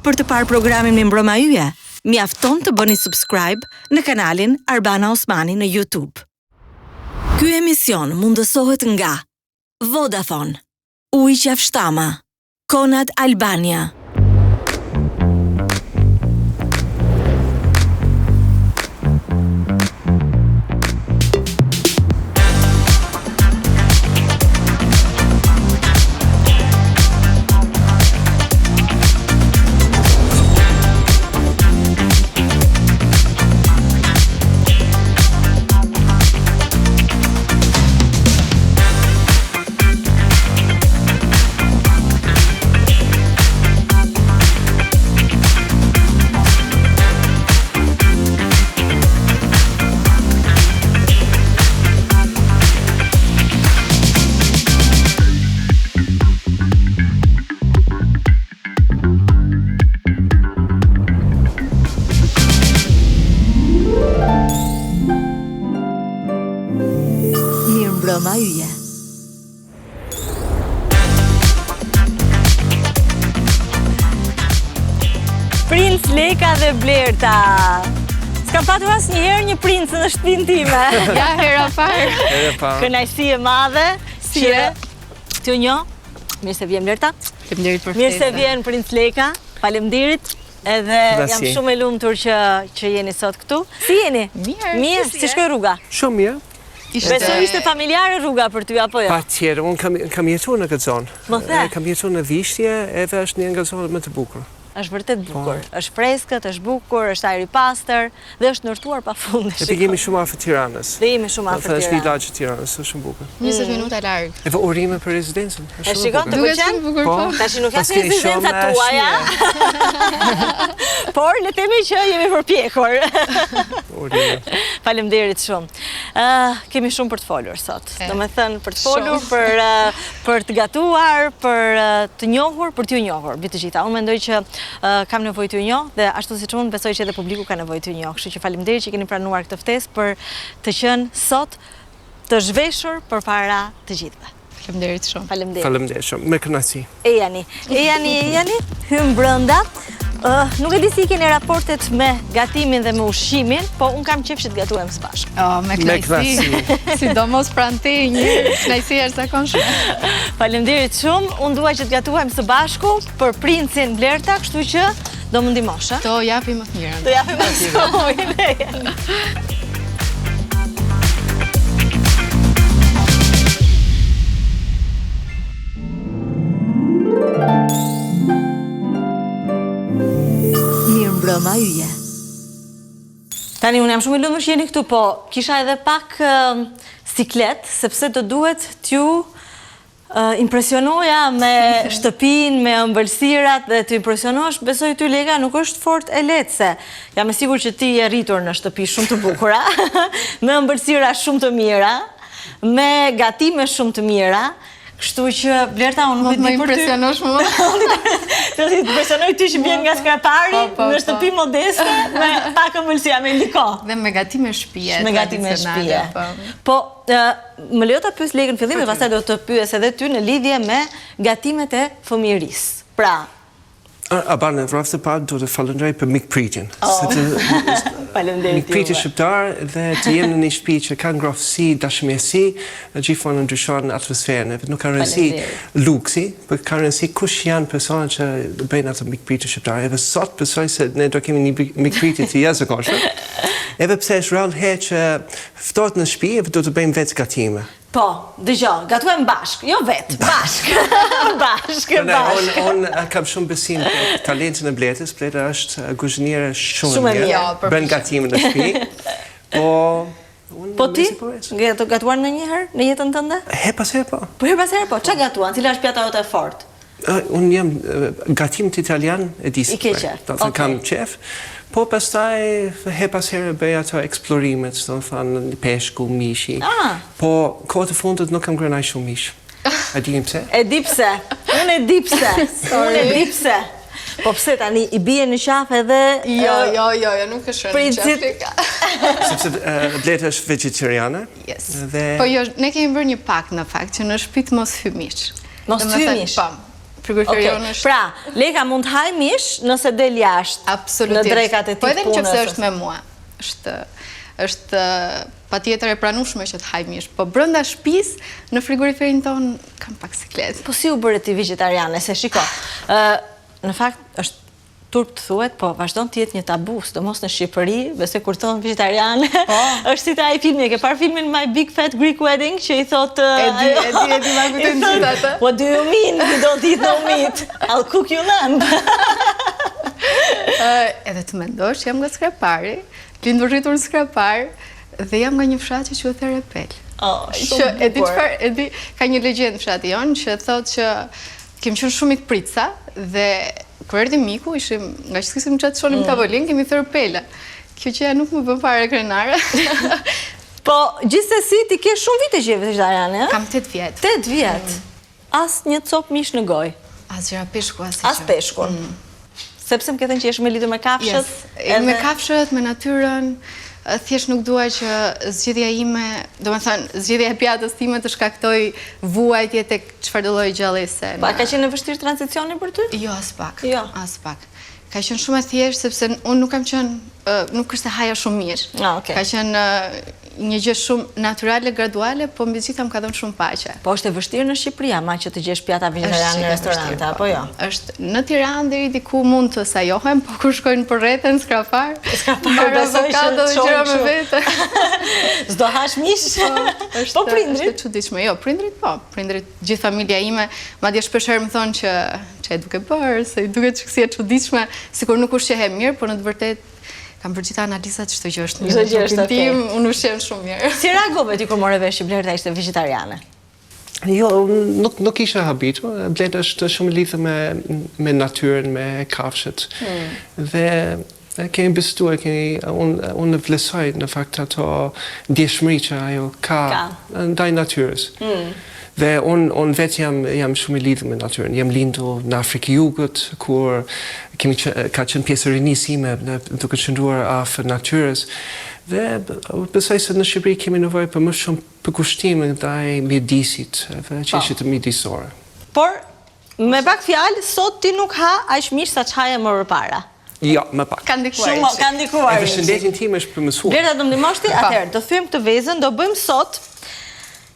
Për të parë programin me Mbrëma Yje, mjafton të bëni subscribe në kanalin Arbana Osmani në YouTube. Ky emision mundësohet nga Vodafone, Ujë Qafshtama, Konad Albania. Mbrëma Yje. Princ Leka dhe Blerta. S'kam patur asnjëherë një princ në shtëpinë time. Ja, hera parë. Kënaqësi e madhe që t'ju njoh. Mirë se vjen Blerta. Faleminderit për ftesën. Mirë se vjen Princ Leka. Faleminderit. Edhe jam shumë e lumtur që jeni sot këtu. Si jeni? Mirë, si shkoi rruga? Shumë mirë. Besoj ishte familjare rruga për ty apo jo? Patjetër, unë kam jetuar në këtë zonë. Më the? Kam jetuar në Vishtje, edhe është një nga zonat më të bukur. Është vërtet bukur. Është freskët, është bukur, është ajri pastër dhe është ndërtuar pafund. Dhe jemi shumë afër Tiranës. Dhe jemi shumë afër Tiranës. Është një lagje Tiranës, është shumë bukur. 20 minuta larg. Edhe urime për rezidencën. E shikon të pëlqen? Po. Tash nuk ka rezidenca tuaja. Por le të themi që jemi përpjekur. Urime. Faleminderit shumë. Kemi shumë për të folur sot. Domethënë për të folur, për të gatuar, për të njohur, për t'ju njohur, mbi të gjitha. Unë mendoj që kam nevojë t'ju njoh dhe ashtu siç unë besoj që edhe publiku ka nevojë t'ju njoh. Kështu që faleminderit që keni pranuar këtë ftesë për të qenë sot të zhveshur përpara të gjithëve. Faleminderit shumë. Faleminderit shumë. Me kënaqësi. Ejani, hym brenda. Nuk e di si keni raportet me gatimin dhe me ushqimin, po unë kam qejf që të gatuem së bashku. Me kënaqësi. Sidomos pranë te një kënaqësi jashtëzakonshme. Faleminderit shumë. Unë dua që të gatuem së bashku për princin Blerta, kështu që do më ndihmosh, a? Do japim më të mirën. Do japim më të mirën. Mbrëma Yje. Tani unë jam shumë i lumtur që jeni këtu, po kisha edhe pak siklet, sepse do duhet t'ju impresionoja me shtëpinë, me ëmbëlsirat dhe t'ju impresionosh, besoj ty Leka, nuk është fort e lehtë se jam e sigurt që ti je rritur në shtëpi shumë të bukura, me ëmbëlsira shumë të mira, me gatime shumë të mira. Kështu që Blerta, unë nuk e di për ty. Më impresionosh më. Do t'i impresionoj ty që vjen nga skratari në shtëpi modeste me pak ëmbëlsira, me ndiko. Dhe me gatime shtëpie. Me gatime shtëpie. Po, më lejo ta pyes Lekën fillim dhe pastaj do të pyes edhe ty në lidhje me gatimet e fëmijërisë. Pra, Arbana, vrasë të parë do të falenderoj për mikpritjen. Faleminderit. Mikpritje shqiptar dhe të jem në një shtëpi që ka ngrohtësi, dashmësi, gjithmonë ndryshon atmosferën. Nuk ka rëndësi luksi, por ka rëndësi kush janë personat që bëjnë atë mikpritje shqiptare. Edhe sot besoj se ne do kemi një mikpritje të jashtëzakonshme. Edhe pse është rrallë herë që ftohet në shtëpi, edhe do të bëjmë vetë gatime. Po, dëgjoj, gatuem bashk, jo vetë, bashk. Bashk. Unë kam shumë besim për talentin e Blertës. Blerta është kuzhiniere shumë e mirë. Bën gatime në shtëpi. Po ti? Gatuar ndonjëherë në jetën tënde? Her pas herë po. Po her pas herë po, ç'a gatuan? Cila është pjata jote e fortë? Unë jam gatimet italian e di se. Do të kam qef. Po pastaj her pas herë bëj ato eksplorimet, do të thonë peshku, mishi. Po kohët e fundit nuk kam ngrënë shumë mish. A di pse? E di pse. Unë e di pse. Po pse tani i bie në qafë edhe... Jo, nuk është rënë në qafë. Sepse Blerta është vegetariane. Yes. Dhe... Po jo, ne kemi bërë një pak në fakt, që në shtëpi mos hymish. Mos hymish? Po. frigoriferion është... Pra, Leka mund të haj mish nëse del jashtë. Absolutisht. Në drekat e tij Po edhe punës. nëse është me mua. Është patjetër e pranueshme që të haj mish, po brenda shtëpisë në frigoriferin ton kam pak siklet. Po si u bëre ti vegetariane, se shiko. Në fakt është turp të thuhet, po vazhdon të jetë një tabu, sidomos në Shqipëri, besoj kur thon vegetariane. Është si ta ai filmi, ke parë filmin My Big Fat Greek Wedding që i thot E di ma kujtojnë gjithë atë. What do you mean you don't eat no meat? I'll cook you lamb. Edhe të mendosh, jam nga Skrapari, lindur rritur në Skrapar, dhe jam nga një fshat që quhet Repel. Shumë bukur. Ka një legjendë fshati jon që thotë që kemi qenë shumë ik pritsa dhe kur erdhi miku, ishim nga që s'kisim çat shonim tavolinë, kemi thërë pela. Kjo që nuk më bën fare krenare. Po, gjithsesi ti ke shumë vite që je vegetariane, Kam 8 vjet. 8 vjet. As një cop mish në gojë. As gjëra peshku as gjë. As peshkun. Sepse më ke thënë që jesh me lidhur me kafshët. Me kafshët, me natyrën, thjesht nuk dua që zgjedhja ime, domethënë zgjedhja e pjatës time të shkaktoj vuajtje tek çfarëdo lloji gjallëse. Pa ka qenë vështirë transicioni për ty? Jo, as pak. Jo. As pak. Ka qenë shumë e thjeshtë sepse unë nuk kam qenë, nuk është e haja shumë mirë. Okay. Ka qenë një gjë shumë natyrale, graduale, po mbi gjitha më ka dhënë shumë paqe. Po është e vështirë në Shqipëri, ama që të gjesh pjata vegetariane në restorante, apo jo? Është në Tiranë deri diku mund të sajohen, po kur shkojnë për rrethën Skrapar, besoj që avokado dhe gjëra me vete. S'do hash mish? Po prindrit? Është çuditshme. Jo, prindrit po. Prindrit, gjithë familja ime, madje shpeshherë më thonë që e duke bërë, se i duket si e çuditshme, sikur nuk ushqehe mirë, por në të vërtetë kam bërë gjitha analizat, çdo gjë është mirë. Çdo gjë është okay. Unë ushqem shumë mirë. Si reagove ti kur morë vesh që Blerta ishte vegetariane? Jo, nuk isha habitur. Blerta është shumë lidhur me natyrën, me kafshët. Dhe kemi bestuar, unë vlerësoj në fakt ato ndjeshmëri që ajo ka ndaj natyrës. Dhe unë vetë jam shumë i lidhur me natyrën. Jam lindur në Afrikë Jugët, kur ka qenë pjesë e rinisë ime duke qëndruar afër natyrës. Dhe besoj se në Shqipëri kemi nevojë për më shumë përkushtim ndaj mjedisit dhe çështjet mjedisore. Por me pak fjalë, sot ti nuk ha aq mish sa ç'haje më përpara. Jo, më pak. Ka ndikuar. Shumë ka ndikuar. E përshëndetin tim është për mësuar. Blerta do ndihmosh ti? Atëherë, do thyem këtë vezën, do bëjmë sot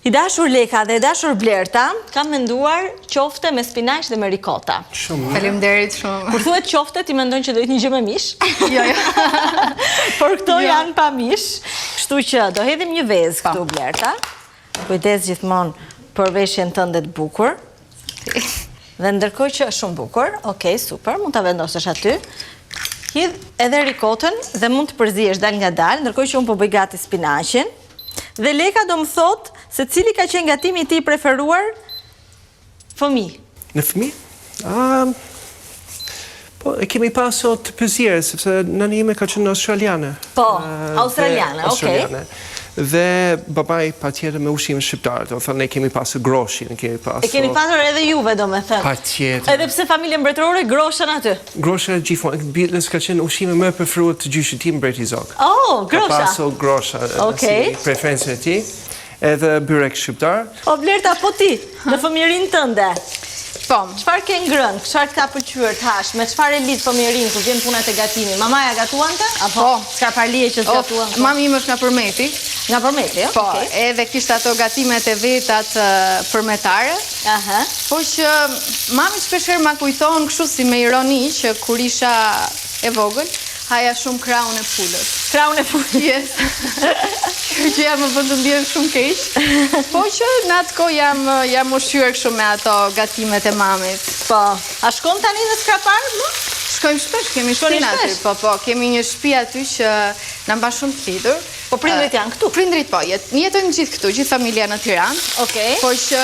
i dashur Leka dhe i dashur Blerta, kam menduar qofte me spinaq dhe me rikota. Shumë. Faleminderit shumë. Kur thuhet qofte, ti mendon që do jetë një gjë me mish? Jo. Por këto janë pa mish, kështu që do hedhim një vezë këtu Blerta. Kujdes gjithmonë për veshjen tënde të bukur. Dhe ndërkohë që është shumë bukur, okay, super, mund ta vendosësh aty. Hidh edhe rikotën dhe mund të përzihesh dal nga dal, ndërkohë që unë po bëj gati spinaqin. Dhe Leka do më thot se cili ka qenë gatimi ti i preferuar fëmijë. Në fëmijë? Po, e kemi pasur të pëzirë, sepse nëni ime ka qenë australiane. Po, australiane, okej. Dhe babaj patjetër me ushqim shqiptar, do thonë ne kemi pasur groshin, kemi pasur. E keni pasur edhe juve, domethënë. Patjetër. Edhe pse familja mbretërore groshën aty. Grosha gjithmonë, biles ka qenë ushqimi më preferuar të gjyshit tim Breti Zog. Oh, grosha. Ka pasur grosha, si preferencën e tij. Edhe byrek shqiptar. O Blerta, po ti, në fëmijërinë tënde. Po. Çfarë ke ngrënë? Çfarë ka pëlqyer të hash? Me çfarë lidh fëmijërinë kur vjen puna te gatimi? Mamaja gatuante? Apo s'ka parlie që s'gatuan? Mami im është nga Përmeti. Nga Përmeti, jo? Po, edhe kishte ato gatimet e vetat përmetare. Aha. Po që mami shpeshherë ma kujton kështu si me ironi që kur isha e vogël, haja shumë kraun e pulës. Kraun e pulës? Yes. Kjo gjëja më bën të ndihem shumë keq. Po që në atë kohë jam ushqyer kështu me ato gatimet e mamit. Po. A shkon tani në Skrapar, më? Shkojmë shpesh, kemi shtëpinë aty. Po, kemi një shtëpi aty që na mban shumë të lidhur. Po prindrit janë këtu? Prindrit po, jetojmë gjithë këtu, gjithë familja në Tiranë. Okej. Po që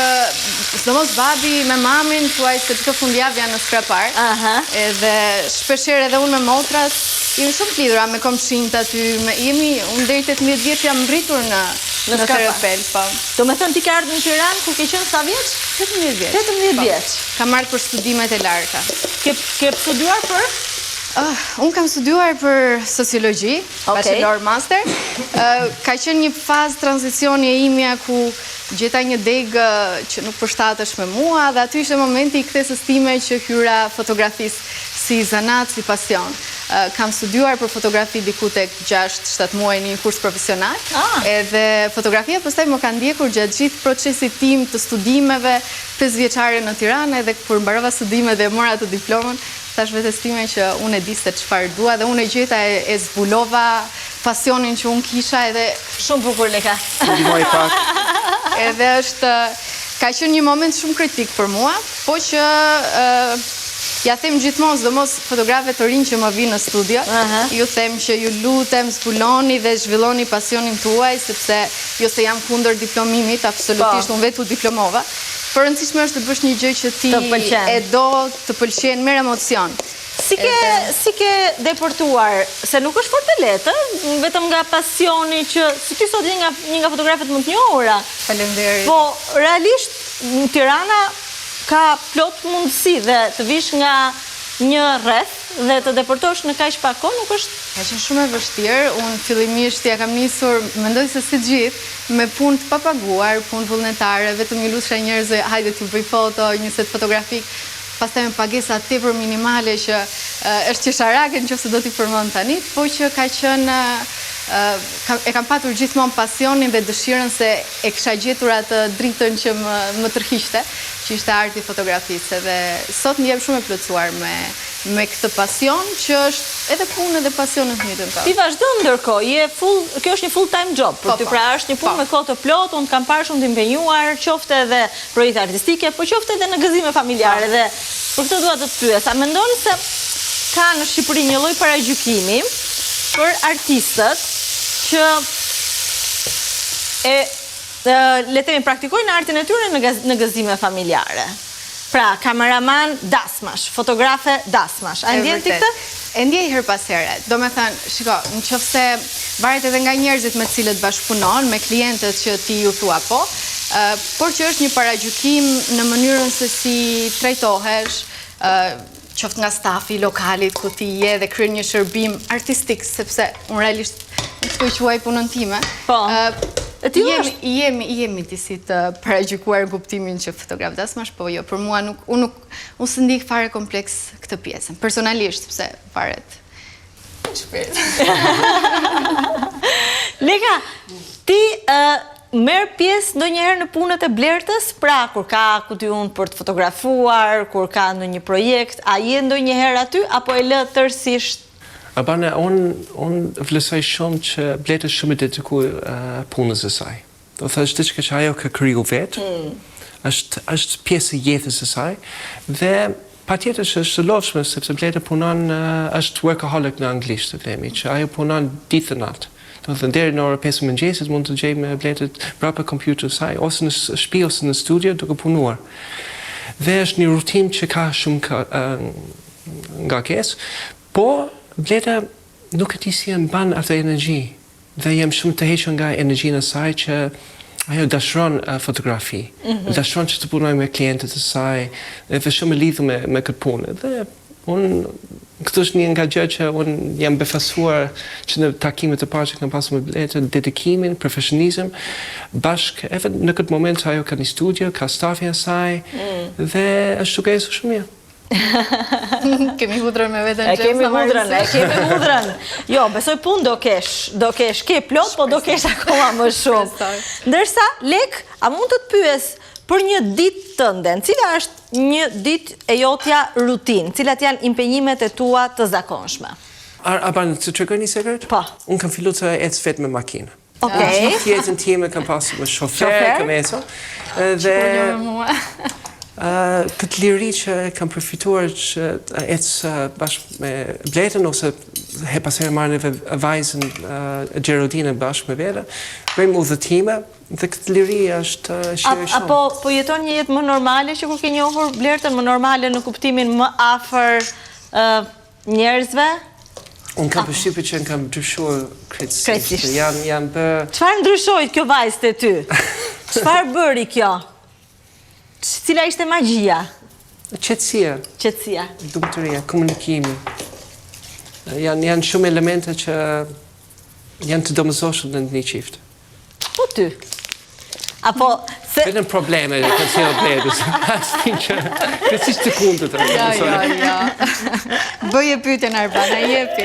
sidomos babi me mamin thuaj se çdo fundjavë janë në Skrapar. Aha. Edhe shpeshherë edhe unë me motrat jemi shumë të lidhura me komshinjt aty, unë deri 18 vjeç jam ngritur në Repel, po. Do me thënë ti ke ardhur në Tiranë kur ke qenë sa vjeç? 18 vjeç. 18 vjeç. Kam ardhur për studimet e larta. Ke studiuar për? Unë kam studuar për sociologji, bachelor master. Ka qenë një fazë tranzicioni e imja ku gjeta një degë që nuk përshtatesh me mua dhe aty ishte momenti i kthesës time që hyra fotografisë si zanat, si pasion. Kam studuar për fotografi diku tek 6-7 muaj një kurs profesional. Edhe fotografia pastaj më ka ndjekur gjatë gjithë procesit tim të studimeve 5 vjeçare në Tiranë edhe kur mbarova studimet dhe mora të diplomën, thash vetes time që unë e di se çfarë dua dhe unë e gjeta e zbulova pasionin që unë kisha edhe Shumë bukur Leka. Ndihmoj pak. edhe ka qenë një moment shumë kritik për mua, po që ja them gjithmonë, sidomos fotografët të rinj që më vinë në studio, ju them që ju lutem zbuloni dhe zhvilloni pasionin tuaj, sepse jo se jam kundër diplomimit, absolutisht, unë vetë u diplomova, por rëndësishme është të bësh një gjë që ti e do, të pëlqen, merr emocion. Si ke deportuar, se nuk është fort e lehtë, vetëm nga pasioni që, si ti sot je një nga fotografët më të njohura. Faleminderit. Po, realisht, në Tirana ka plot mundësi dhe të vish nga një rreth dhe të deportosh në kaq pak kohë nuk është. Ka qenë shumë e vështirë. Unë fillimisht ja kam nisur, mendoj se si gjithë, me punë të papaguar, punë vullnetare, vetëm ju lutsha njerëzve, hajde t'ju bëj foto, një set fotografik, pastaj me pagesa tepër minimale që është qesharake nëse do t'i përmend tani, po që ka qenë e kam patur gjithmonë pasionin dhe dëshirën se e kisha gjetur atë dritën që më tërhiqte, që ishte arti i fotografisë. Dhe sot më jam shumë e plotësuar me këtë pasion që është edhe punë edhe pasion në të njëjtën kohë. Ti vazhdon ndërkohë, kjo është një full time job për ty, pra është një punë me kohë të plotë, unë kam parë shumë të impenjuar, qofte edhe projekte artistike, po qofte edhe në gëzime familjare dhe për këtë dua të të pyes, a mendon se ka në Shqipëri një lloj paragjykimi për artistët që le të themi praktikojnë artin e tyre në gëzime familjare? Pra, kameraman dasmash, fotografe dasmash. A ndjen ti këtë? E ndjej her pas here. Do me thënë, shiko, në qofse varet edhe nga njerëzit me cilët bashkëpunon, me klientët që ti ju thua po, por që është një paragjykim në mënyrën se si trajtohesh, qoftë nga stafi lokalit ku ti je dhe kryen një shërbim artistik, sepse unë realisht nuk të quaj punën time. Po. Jemi disi të paragjykuar kuptimin që fotograf dasmash, po jo, për mua unë së ndih fare kompleks këtë pjesën, personalisht, sepse varet shpirt. Leka, ti merr pjesë ndonjëherë në punët e blertës, pra kur ka unë për të fotografuar, kur ka ndonjë projekt, a je ndonjëherë aty apo e lë tërësisht? Abane, unë vlerësoj shumë që blertë është shumë e dedikuar punës së saj. Do thashë diçka që ajo ka kriju vetë, është pjesë e jetës së saj dhe patjetër që është lovshme sepse blertë punon është workaholic në anglisht, të themi, që ajo punon ditë dhe natë. Do thënë deri në orën 5 mëngjesit mund të gjejmë blertët brapa kompjuterit saj ose në shtëpi ose në studio duke punuar. Dhe është një rutinë që ka shumë ngarkesë, po blerta nuk e di si e mban atë energji dhe jam shumë të hequr nga energjinë e saj që ajo dashron fotografi, dashron që të punoj me klientët e saj dhe është shumë e lidhur me këtë punë. Dhe këtë është një nga gjë që unë jam befasuar që në takimet e parë që kam pasur me blertë, dedikimin, profesionizëm, bashkë, edhe në këtë moment ajo ka një studio, ka stafin e saj dhe është sukses shumë mirë. Kemi hudrën me vetën që kemi hudrën. Jo, besoj punë do kesh, ke plot, po do kesh akoma më shumë. Ndërsa, Lek, a mund të të pyes për një ditë tënde, cila është një ditë e jotja rutinë, cilat janë impenjimet e tua të zakonshme? Aban, të tregoj një sekret? Po. Unë kam filluar të ecë vetë me makinë. Okej. Jetën time kam pasur me shofer, kam ecur. Dhe këtë liri që kam përfituar që ecë bashkë me blertën ose pas herë marrë në vajzën Gjerodinën bashkë me vete, bëjmë udhëtime dhe këtë liri është shire shumë. Po jeton një jetë më normale që kur ke njohur blertën, më normale në kuptimin më afër njerëzve? Unë kam përshtypjen që kam ndryshuar krejtësisht. Jam bërë... Çfarë ndryshoi kjo vajzë te ty? Çfarë bëri kjo? Cila ishte magjia? Qetësia. Qetësia. Lumturia, komunikimi. Janë shumë elemente që janë të domosdoshme në një qift. Po ty? Apo se Vetëm probleme që si o bledus. Astin që kërësisht të kundët. Ja. Bëje pyetjen Arbana, jepi.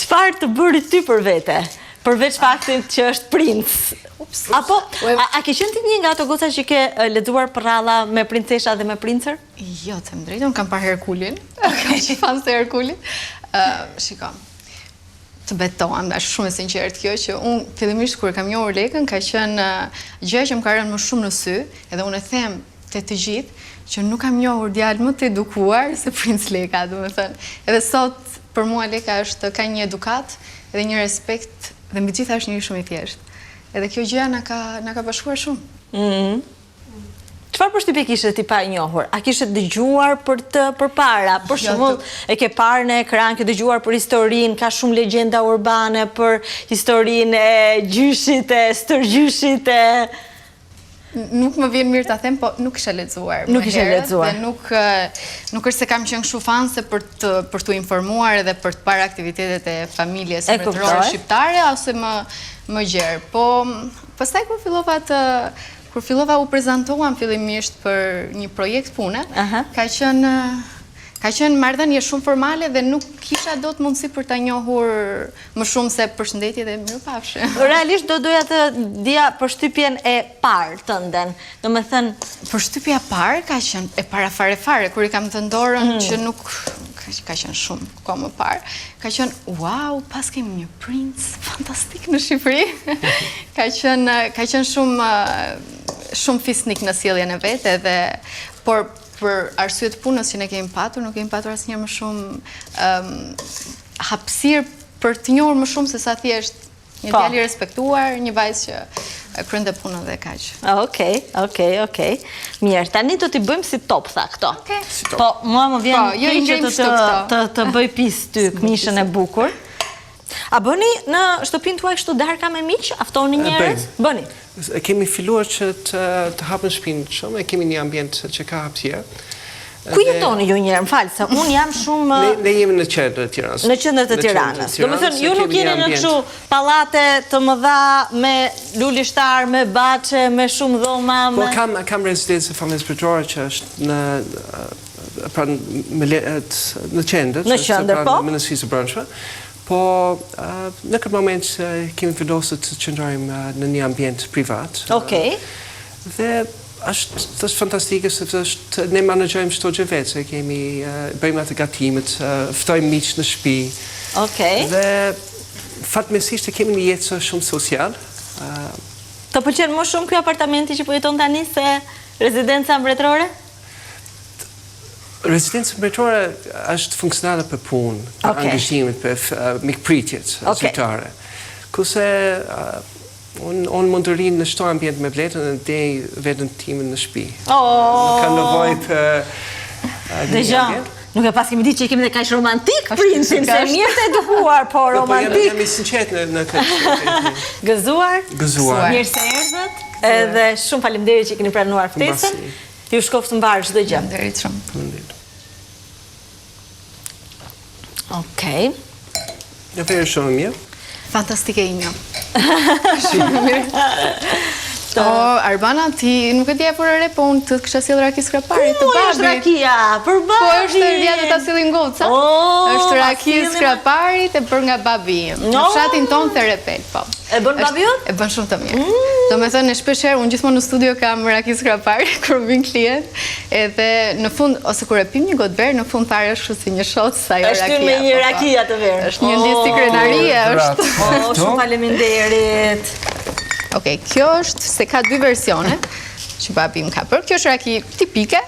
çfarë të bëri ty për vete? Përveç faktit që është princ. Apo, a ke qenë ti një nga ato goca që ke lexuar përralla me princesha dhe me princer? Jo, të më drejtën, kam parë Herkulin. Kam që fanë se Herkulin. Shiko, të betohem, është shumë e sinqert kjo, që unë fillimisht kur kam njohur Lekën, ka qenë gjë që më ka rënë më shumë në sy, edhe unë e them të gjithë, që nuk kam njohur djalë më të edukuar se princ Leka, domethënë. Edhe sot, për mua Leka ka një edukat edhe një respekt, dhe mbi gjitha është njëri shumë i thjeshtë. Edhe kjo gjë na ka bashkuar shumë. Çfarë përshtypje kishe ti pa e njohur? A kishe dëgjuar përpara? Për shembull, e ke parë në ekran, ke dëgjuar për historinë, ka shumë legjenda urbane për historinë e gjyshit, e stërgjyshit, Nuk më vjen mirë ta them, po nuk isha lexuar. Nuk ishe lexuar. Dhe nuk është se kam qenë kështu fanse për t'u informuar edhe për të parë aktivitetet e familjes mbretërore shqiptare ose më gjerë. Po pastaj kur fillova u prezantoam fillimisht për një projekt pune, ka qenë marrëdhënie shumë formale dhe nuk kisha dot mundësi për ta njohur më shumë se përshëndetje dhe mirëpafshim. Realisht doja të dija përshtypjen e parë tënden. Domethënë, përshtypja e parë ka qenë e para fare kur i kam të dorën që nuk ka qenë shumë kohë më parë. Ka qenë wow, pas kemi një princ fantastik në Shqipëri. Ka qenë shumë fisnik në sjelljen e vet edhe për arsye të punës që ne kemi patur, nuk kemi patur asnjëherë më shumë hapësirë për të njohur më shumë se sa thjesht një djalë i respektuar, një vajzë që krynte punën dhe kaq. Okej. Mirë, tani do t'i bëjmë si top, tha këto. Po, mua më vjen që të bëj pis ty këmishën e bukur. A bëni në shtëpinë tuaj kështu darka me miq? Aftoni njerëz? Bëni. Kemi filluar që të hapën shtëpinë shumë, kemi një ambient që ka hapësirë. Ku jetoni ju njerë, më falë, se unë jam shumë... Ne jemi në qendër të Tiranës. Në qendër të Tiranës. Do më thënë, ju nuk jeni në kështu pallate të mëdha me lulishtar, me bache, me shumë dhoma, me... Po, kam rezidencë e familjes mbretërore që është në qendër. Në qendër, po? Në Ministrisë së Brendshme. Po, në këtë moment kemi vendosur të qëndrojmë në një ambient privat. Okej. Dhe është fantastike, sepse ne menaxhojmë çdo gjë vetë, se kemi bëjmë atë gatimet, ftojmë miq në shtëpi. Okej. Dhe fatmirësisht kemi një jetë shumë social. Të pëlqen më shumë ky apartamenti që po jeton tani se rezidenca mbretërore? Rezidenca mbretërore është funksionale për punë, për angazhimet, për mikpritjet zyrtare. Kurse unë mund të rinë në çdo ambient me vletën dhe ndej veten time në shtëpi. Nuk kam nevojë për një ambient. Nuk e pas kemi ditë që kemi dhe kaq romantik princin, se mirë të edukuar, po romantik. Po jam i sinqert në këtë. Gëzuar? Gëzuar. Mirë se erdhët, edhe shumë faleminderit që keni pranuar ftesën. Ju shkoftë mbarë çdo gjë. Faleminderit shumë. Okej. Ja verë shumë mirë. Fantastike Injo. Shumë mirë. Arbana, ti nuk e dje për ere, po unë të kësha sjellë raki skrapari të babit. Është rakia, për babit. Po është rria të ta sillin goca. Është raki skraparit e bërë nga babi im. Në fshatin ton Therepel, po. E bën babi jot? E bën shumë të mirë. Do me thënë, shpesherë, unë gjithmonë në studio kam raki skrapari, kur vin klient, edhe në fund, ose kur e pim një gotë verë, në fund fare është si një shot sa jo rakia. Është me një rakia të verë. Është një listë krenarie, është. Shumë faleminderit. Okej, kjo është se ka dy versione që babi më ka bërë. Kjo është raki tipike.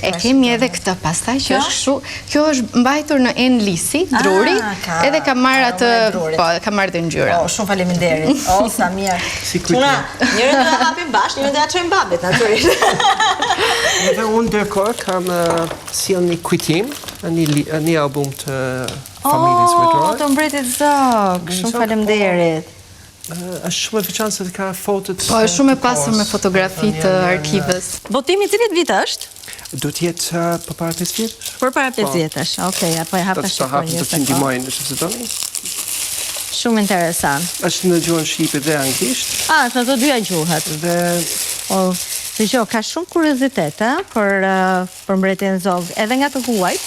E kemi edhe këtë pastaj që është kështu. Kjo është mbajtur në en lisi, druri, edhe ka marrë atë, po, ka marrë dhe ngjyra. Shumë faleminderit. Sa mirë. Si kujtim. Njërin do ta hapim bashkë, njërin do ja çojmë babit, natyrisht. Edhe unë ndërkohë kam sjell një kujtim, një album të familjes mbretërore. Të mbretit zog. Shumë faleminderit. Është shumë e veçantë se ka fotot. Po, është shumë e pasur me fotografi të arkivës. Botimi cilit vit është? Do t'jetë për para 5 vjetësh? Për para 5 vjetësh, okej, apo e hap tash Do të ndihmojnë nëse të doni. Shumë interesant. Është në gjuhën shqipe dhe anglisht. Në të dyja gjuhët. Dhe Dëgjoj, ka shumë kuriozitet për mbretërin Zog, edhe nga të huajt.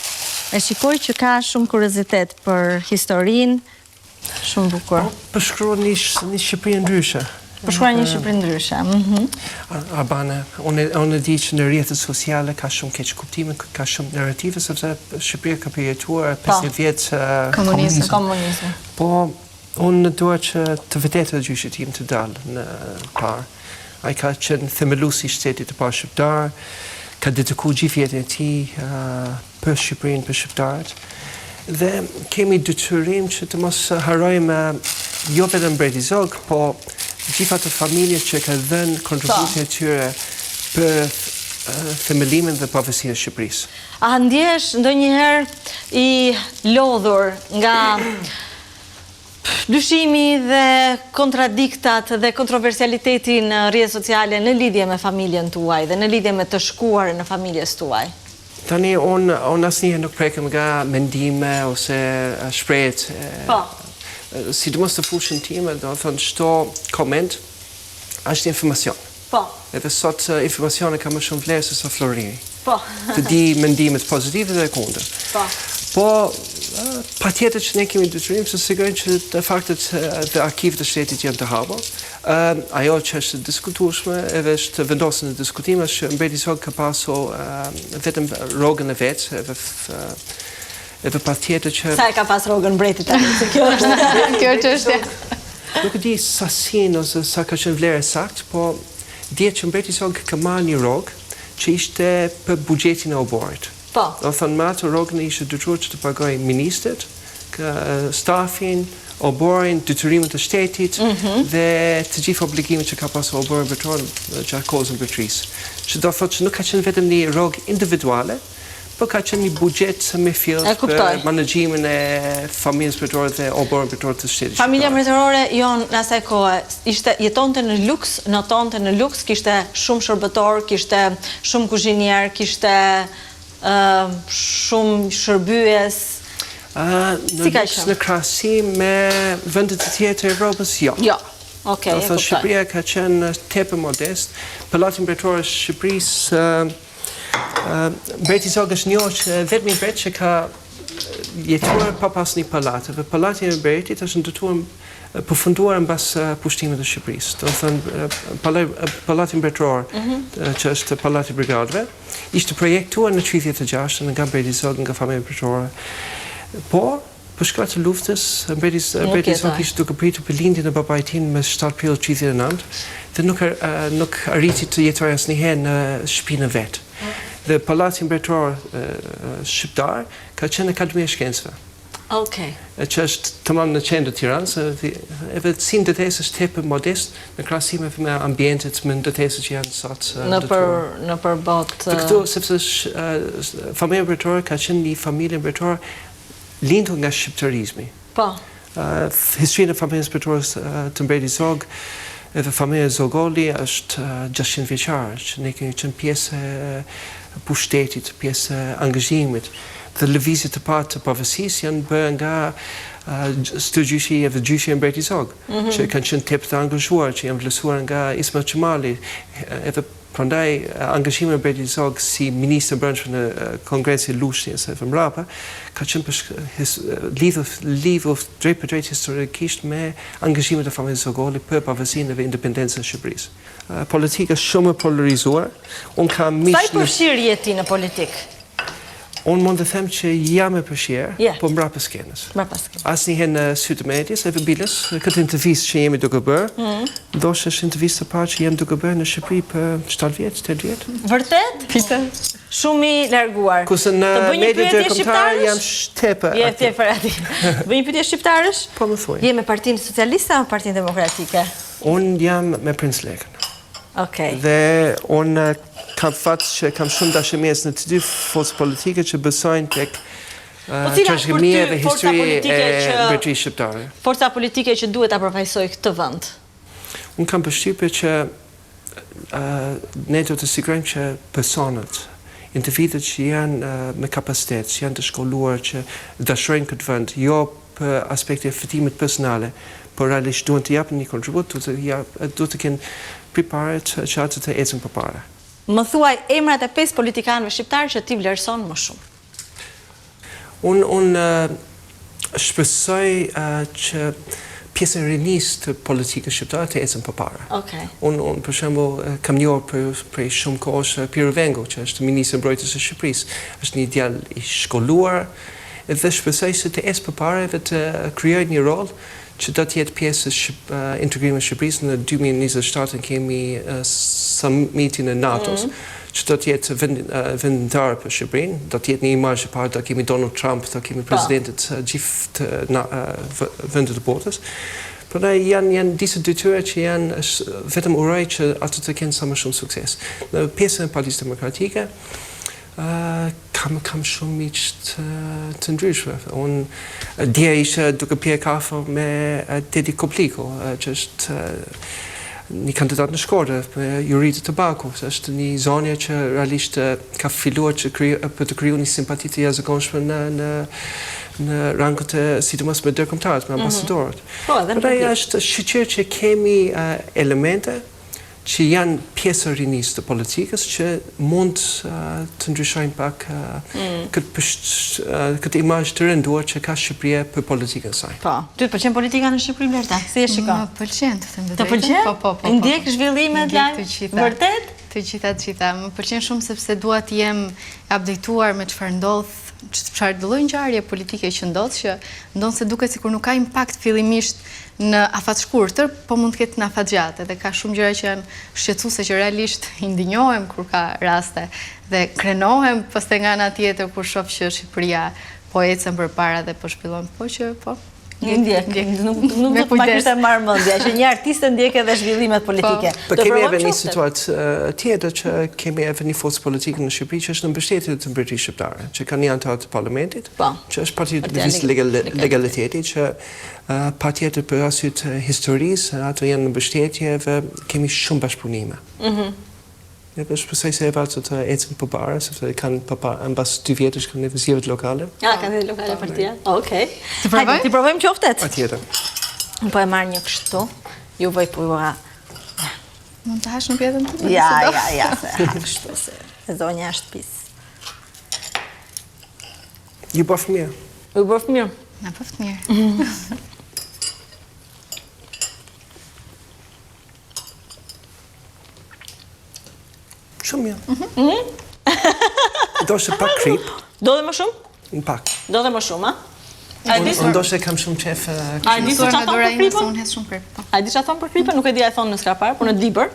E shikoj që ka shumë kuriozitet për historinë, shumë bukur. Përshkruan një Shqipëri ndryshe. Përshkruan një Shqipëri ndryshe. Arbane, unë e di që në rrjetet sociale ka shumë keq kuptime, ka shumë narrative, sepse Shqipëria ka përjetuar 50 vjetë komunizëm. Po, unë dua që të vërtetë gjyqi tim të dalë në parë. Ai ka qenë themeluesi i shtetit të parë shqiptar, ka dedikuar gjithë jetën e tij për Shqipërinë, për shqiptarët. Dhe kemi detyrim që të mos harrojmë jo vetëm mbreti Zog, po gjithë ato familje që ka dhënë kontributin e tyre për themelimin dhe pavësinë e Shqipërisë. A ndjesh ndonjëherë i lodhur nga dyshimi dhe kontradiktat dhe kontroversialiteti në rrjetet sociale në lidhje me familjen tuaj dhe në lidhje me të shkuar në familjes tuaj? Tani, unë asnjëherë nuk prekem nga mendime ose shprehjet. Po. Sidomos të fushën time, do të thonë çdo koment është informacion. Po. Edhe sot informacioni ka më shumë vlerë se sa floriri. Po. Të di mendimet pozitive dhe kundër. Po. Po, patjetër që ne kemi detyrim të sigurojmë që të faktet dhe arkivet e shtetit janë të hapur. Ajo që është diskutueshme edhe është vendosur në diskutim është që mbreti Zog ka pasur vetëm rrogën e vet, edhe patjetër që Sa e ka pas rrogën mbretit tani, se kjo është çështja. Nuk e di sasinë ose sa ka qenë vlera saktë, po dihet që mbreti Zog ka marrë një rrogë që ishte për buxhetin e oborit. Po. Do thënë me atë rrogën ishte detyruar që të pagoj ministët, stafin, oborin, detyrimet e shtetit dhe të gjithë obligimet që ka pasur obori mbretëror gjatë kohës së mbretërisë. Që do thotë që nuk ka qenë vetëm një rrogë individuale, por ka qenë një buxhet me fill për menaxhimin e familjes mbretërore dhe oborit mbretëror të shtetit. Familja mbretërore jon në asaj kohe jetonte në luks, notonte në luks, kishte shumë shërbëtor, kishte shumë kuzhinier, kishte shumë shërbyes. Në krahasim me vendet e tjera të Evropës, jo. Jo, okej. Do thënë Shqipëria ka qenë tepër modest. Pallati mbretëror i Shqipërisë, mbreti Zog është njohur që vetëm mbret që ka jetuar pa pas një pallat. Dhe pallati i mbretit është ndërtuar përfunduar mbas pushtimit të Shqipërisë. Do thënë pallati mbretëror, që është pallati i brigadëve, ishte projektuar në 36 nga mbreti Zog, nga familja mbretërore. Por për shkak të luftës, mbreti Zog ishte duke pritur për lindjen e babait tim me 7 prill 39 dhe nuk arriti të jetojë asnjëherë në shtëpinë e vet. Dhe pallati mbretëror shqiptar ka qenë Akademia e Shkencave. Okej. Që është tamam në qendër të Tiranës, edhe si ndërtesë është tepër modest në krahasim me ambientet me ndërtesë që janë sot në përbot. Këtu sepse familja mbretërore ka qenë një familje mbretërore lindur nga shqiptarizmi. Po. Historia e familjes mbretërore të mbretit Zog, edhe familja Zogoli është 600 vjeçare, që ne kemi qenë pjesë e pushtetit, pjesë e angazhimit. Dhe lëvizjet të parë të pavësisë janë bërë nga stërgjyshi edhe gjyshi e mbreti Zog, që kanë qenë tepër të angazhuar, që janë vlerësuar nga Ismail Qemali, edhe prandaj angazhimi i mbreti Zog si ministër brendshëm në Kongresin Lushnjës së mbrapa ka qenë lidhur drejt për drejt historikisht me angazhimet e familjes Zogoli për pavësinë dhe independencën e Shqipërisë. Politika është shumë e polarizuar. Sa i përfshirë je ti në politikë? Unë mund të them që jam e përfshirë, po mbrapa skenës. Asnjëherë në sy të medias, edhe bilës, këtë intervistë që jemi duke bërë, ndoshta është intervistë e parë që jam duke bërë në Shqipëri për 7 vjet, 8 vjet. Vërtet? Fitë. Shumë i larguar. Kurse në mediat ndërkombëtare jam tepër. Je tepër aty. Bëj një pyetje shqiptarësh? Po më thuaj. Je me Partinë Socialiste apo Partinë Demokratike? Unë jam me Princ Lekën. Okej. Dhe unë kam fat që kam shumë dashamirës në të dy forcë politike që besojnë tek trashëgimia dhe historia e mbretërisë shqiptare. Forca politike që duhet ta përfaqësojë këtë vend. Unë kam përshtypjen që ne do të sigurojmë që personat, individët që janë me kapacitet, që janë të shkolluar, që dashurojnë këtë vend, jo për aspekte e fitimit personale, por realisht duhen të japin një kontribut, duhet të kenë përpare që atë të ecën përpara. Më thuaj emrat e 5 politikanëve shqiptarë që ti vlerëson më shumë. Unë shpresoj që pjesën e rinisë të politikës shqiptare të ecën përpara. Unë për shembull kam njohur prej shumë kohësh Piero Vengo, që është ministri i mbrojtjes së Shqipërisë. Është një djalë i shkolluar dhe shpresoj se të ecë përpara dhe të krijojë një rol që do të jetë pjesë e integrimit të Shqipërisë. Në 2027 kemi summitin e NATO-s, që do të jetë vendimtar për Shqipërinë, do të jetë një imazh i parë, do kemi Donald Trump, do kemi presidentët gjithë vendet të botës. Prandaj janë disa detyra që janë vetëm uroj që ato të kenë sa më shumë sukses. Në pjesën e Partisë Demokratike kam shumë miq të ndryshme. Unë dje isha duke pirë kafe me Tedi Kopliko, që është një kandidat në Shkodër me Juritë të Baku, është një zonje që realisht ka filluar për të kriju një simpati të jashtëzakonshme në rangët e sidomos me ndërkombëtarët, me ambasadorët. Prandaj është shqyqyer që kemi elemente që janë pjesë e rinisë të politikës që mund të ndryshojnë pak këtë imazh të rënduar që ka Shqipëria për politikën e saj. Po. Ty të pëlqen politika në Shqipëri, Blerta? Si e shikon? Më pëlqen, të them drejtën. Të pëlqen? Po. Ndjek zhvillimet vërtet? Të gjitha. Më pëlqen shumë sepse dua të jem updateuar me çfarë ndodh, çfarë lloj ngjarje politike që ndodh, që ndonse duket sikur nuk ka impakt fillimisht në afat shkurtër, po mund të ketë në afat gjatë, dhe ka shumë gjëra që janë shqetësuese që realisht i ndinjohem kur ka raste dhe krenohem pastaj nga ana tjetër kur shoh që Shqipëria po ecën përpara dhe po shpillon, Ndjek, nuk ma kishte marrë mendja që një artiste ndjek edhe zhvillimet politike. Po kemi edhe një situatë tjetër që kemi edhe një forcë politike në Shqipëri që është në mbështetje të Mbretërisë Shqiptare, që ka një anëtar të parlamentit, që është partia e legalitetit, që patjetër për arsye të historisë, ato janë në mbështetje dhe kemi shumë bashkëpunime. Dhe shpresoj se të ecën përpara, sepse kanë përpara mbas 2 vjetësh kanë zgjedhjet lokale. Kanë zgjedhjet lokale partia. Okej. Ti provojmë qoftet? Patjetër. Unë po e marr një kështu. Ju voj pujva. Mund të hash në pjetën të? Ja, se ha kështu se zonja është pis. Ju bëf mirë. Ju bëf mirë. Na bëf mirë. Shumë mirë. Do shë pak krip. Do dhe më shumë? Në pak. Do dhe më shumë, a? Unë do shë kam shumë qef krip. A di që thonë për kripën? Unë hes shumë krip. A di që thonë për kripën? Nuk e di a thonë në skrapar, por në dibër.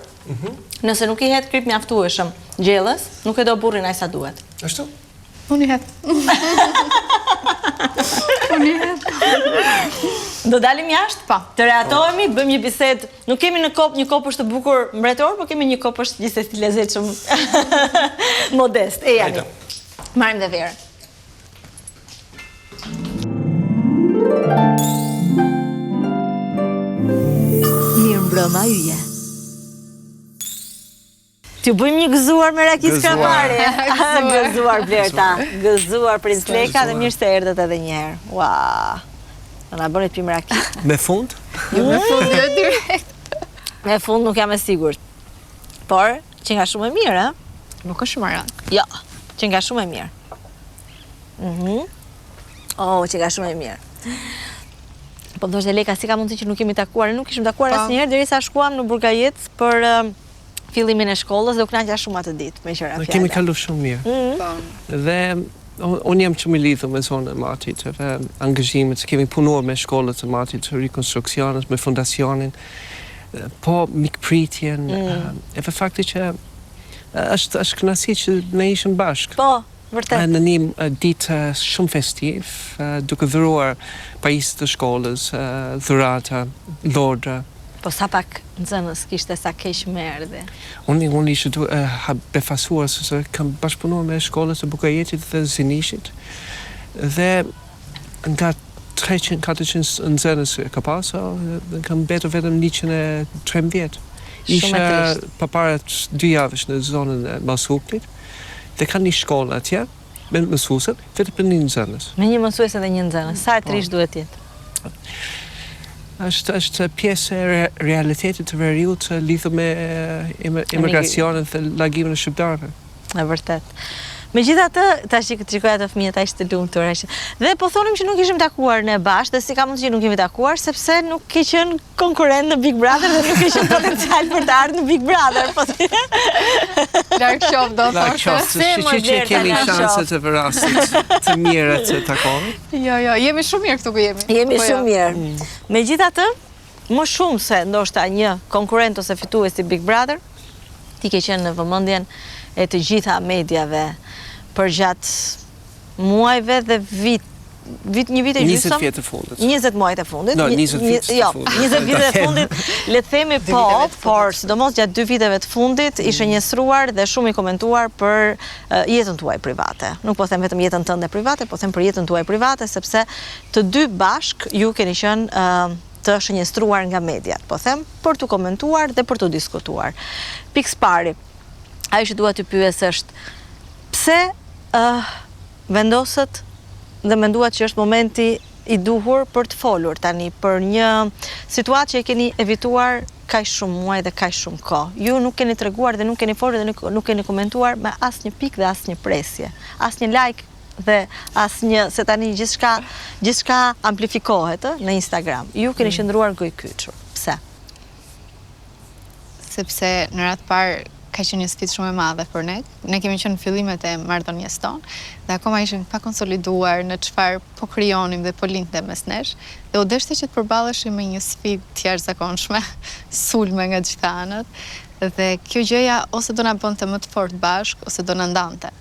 Nëse nuk i het krip mjaftueshëm gjellës, nuk e do burrin aq sa duhet. Ashtu? Unë i het. Do dalim jashtë? Po. Të reatohemi, të bëjmë një bisedë. Nuk kemi në kopë një kopësht të bukur mbretëror, por kemi një kopësht gjithsesi lezetshëm modest. E jani. Marrim dhe verë. Mirëmbrëma yje. T'ju bëjmë një gëzuar me rakit skrapare. Gëzuar, Blerta. Gëzuar, Princ Leka, dhe mirë se erdhët edhe njëherë. Ua. Në nga bënit pimë rakit. Me fund? Jo, me fund jo direkt. Me fund nuk jam e sigurt. Por, që nga shumë e mirë, Nuk është shumë aran. Jo, që nga shumë e mirë. Që nga shumë e mirë. Po ndoshta Leka, si ka mundësi që nuk kemi takuar? Nuk ishim takuar asnjëherë derisa shkuam në Burgajec për fillimin e shkollës dhe u kënaqja shumë atë ditë me qëra fjala. Kemi kalu shumë mirë. Dhe unë jam shumë i lidhur me zonën e Matit, dhe angazhimet që kemi punuar me shkollat e Matit, rekonstruksionit, me fondacionin, po mikpritjen, edhe fakti që është kënaqësi që ne ishim bashkë. Po, vërtet. Në një ditë shumë festiv, duke dhuruar pajisjet të shkollës, dhurata, lodra. Po sa pak nxënës kishte sa keq më erdhi. Unë ishte befasuar se kam bashkëpunuar me shkollët e Bukajecit dhe Zinishit. Dhe nga 300-400 nxënës ka pasur, kam mbetur vetëm 113. Isha përpara 2 javësh në zonën e Masuklit, Dhe kanë një shkollë atje, me mësuesën, vetëm për një nxënës. Me një mësues edhe një nxënës. Sa e trisht duhet jetë? është pjesë e realitetit të veriut lidhur me imigracionin dhe largimin e shqiptarëve. E vërtet. Megjithatë, tash që shikoj ato fëmijët aq të lumtur. Dhe po thonim që nuk ishim takuar ne bashkë, dhe si ka mundësi që nuk kemi takuar, sepse nuk ke qenë konkurrent në Big Brother dhe nuk ke qenë potencial për të ardhur në Big Brother. Larg qoftë do të thoshte. Që kemi shanse të vërastit të mira të takohemi. Jo, jemi shumë mirë këtu ku jemi. Jemi shumë mirë. Megjithatë, më shumë se ndoshta një konkurrent ose fitues i Big Brother, ti ke qenë në vëmendjen e të gjitha mediave për gjatë muajve dhe një vit e gjysmë. 20 vjet të fundit. 20 muajt e fundit. No, 20 vjet të fundit. 20 vjet e fundit, le të themi po, por sidomos gjatë 2 viteve të fundit ishte njësruar dhe shumë i komentuar për jetën tuaj private. Nuk po them vetëm jetën tënde private, po them për jetën tuaj private, sepse të dy bashk ju keni qenë të shënjestruar nga mediat, po them për të komentuar dhe për të diskutuar. Pikë pari, ajo që dua të pyes është pse vendosët dhe menduat që është momenti i duhur për të folur tani për një situatë që e keni evituar kaq shumë muaj dhe kaq shumë kohë. Ju nuk keni treguar dhe nuk keni folur dhe nuk keni komentuar me asnjë pikë dhe asnjë presje, asnjë like dhe asnjë se tani gjithçka amplifikohet në Instagram. Ju keni qëndruar gojkyçur. Pse? Sepse në radhë parë ka qenë një sfidë shumë e madhe për ne. Ne kemi qenë në fillimet e marrëdhënies tonë dhe akoma ishim pa konsoliduar në çfarë po krijonim dhe po lindte mes nesh. Dhe u deshte që të përballeshim me një sfidë të jashtëzakonshme, sulme nga gjitha anët. Dhe kjo gjëja ose do na bënte më të fortë bashk ose do na ndante.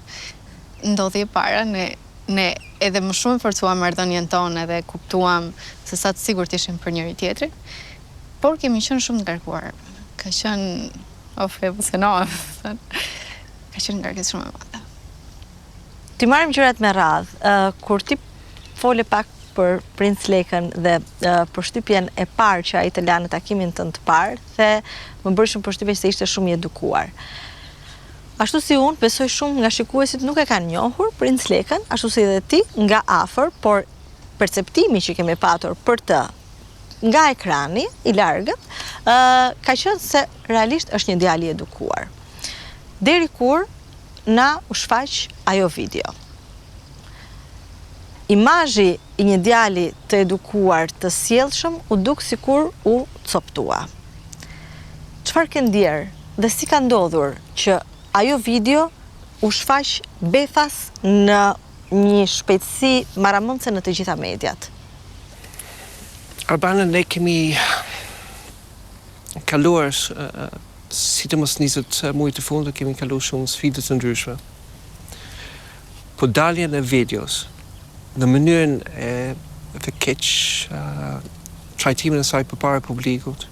Ndodhi e para, ne edhe më shumë forcuam marrëdhënien tonë dhe kuptuam se sa të sigurt ishim për njëri tjetrin, por kemi qenë shumë të ngarkuar. Ka qenë ka qenë ngarkesë shumë e madhe. Ti marrim gjërat me radhë. Kur ti fole pak për Princ Lekën dhe përshtypjen e parë që ai të la në takimin tënd të parë, dhe më bëri shumë përshtypje se ishte shumë i edukuar. Ashtu si unë, besoj shumë nga shikuesit nuk e kanë njohur Princ Lekën, ashtu si edhe ti nga afër, por perceptimi që kemi patur për të nga ekrani i largët, ka qenë se realisht është një djalë i edukuar. Deri kur na u shfaq ajo video. Imazhi i një djali të edukuar, të sjellshëm, u duk sikur u coptua. Çfarë ke ndier dhe si ka ndodhur që ajo video u shfaq befas në një shpejtësi maramundse në të gjitha mediat? Albana, ne kemi kaluar, sidomos 20 muaj të fundit, kemi kaluar shumë sfida të ndryshme. Po daljen e videos, në mënyrën e të keq, trajtimin e saj përpara publikut,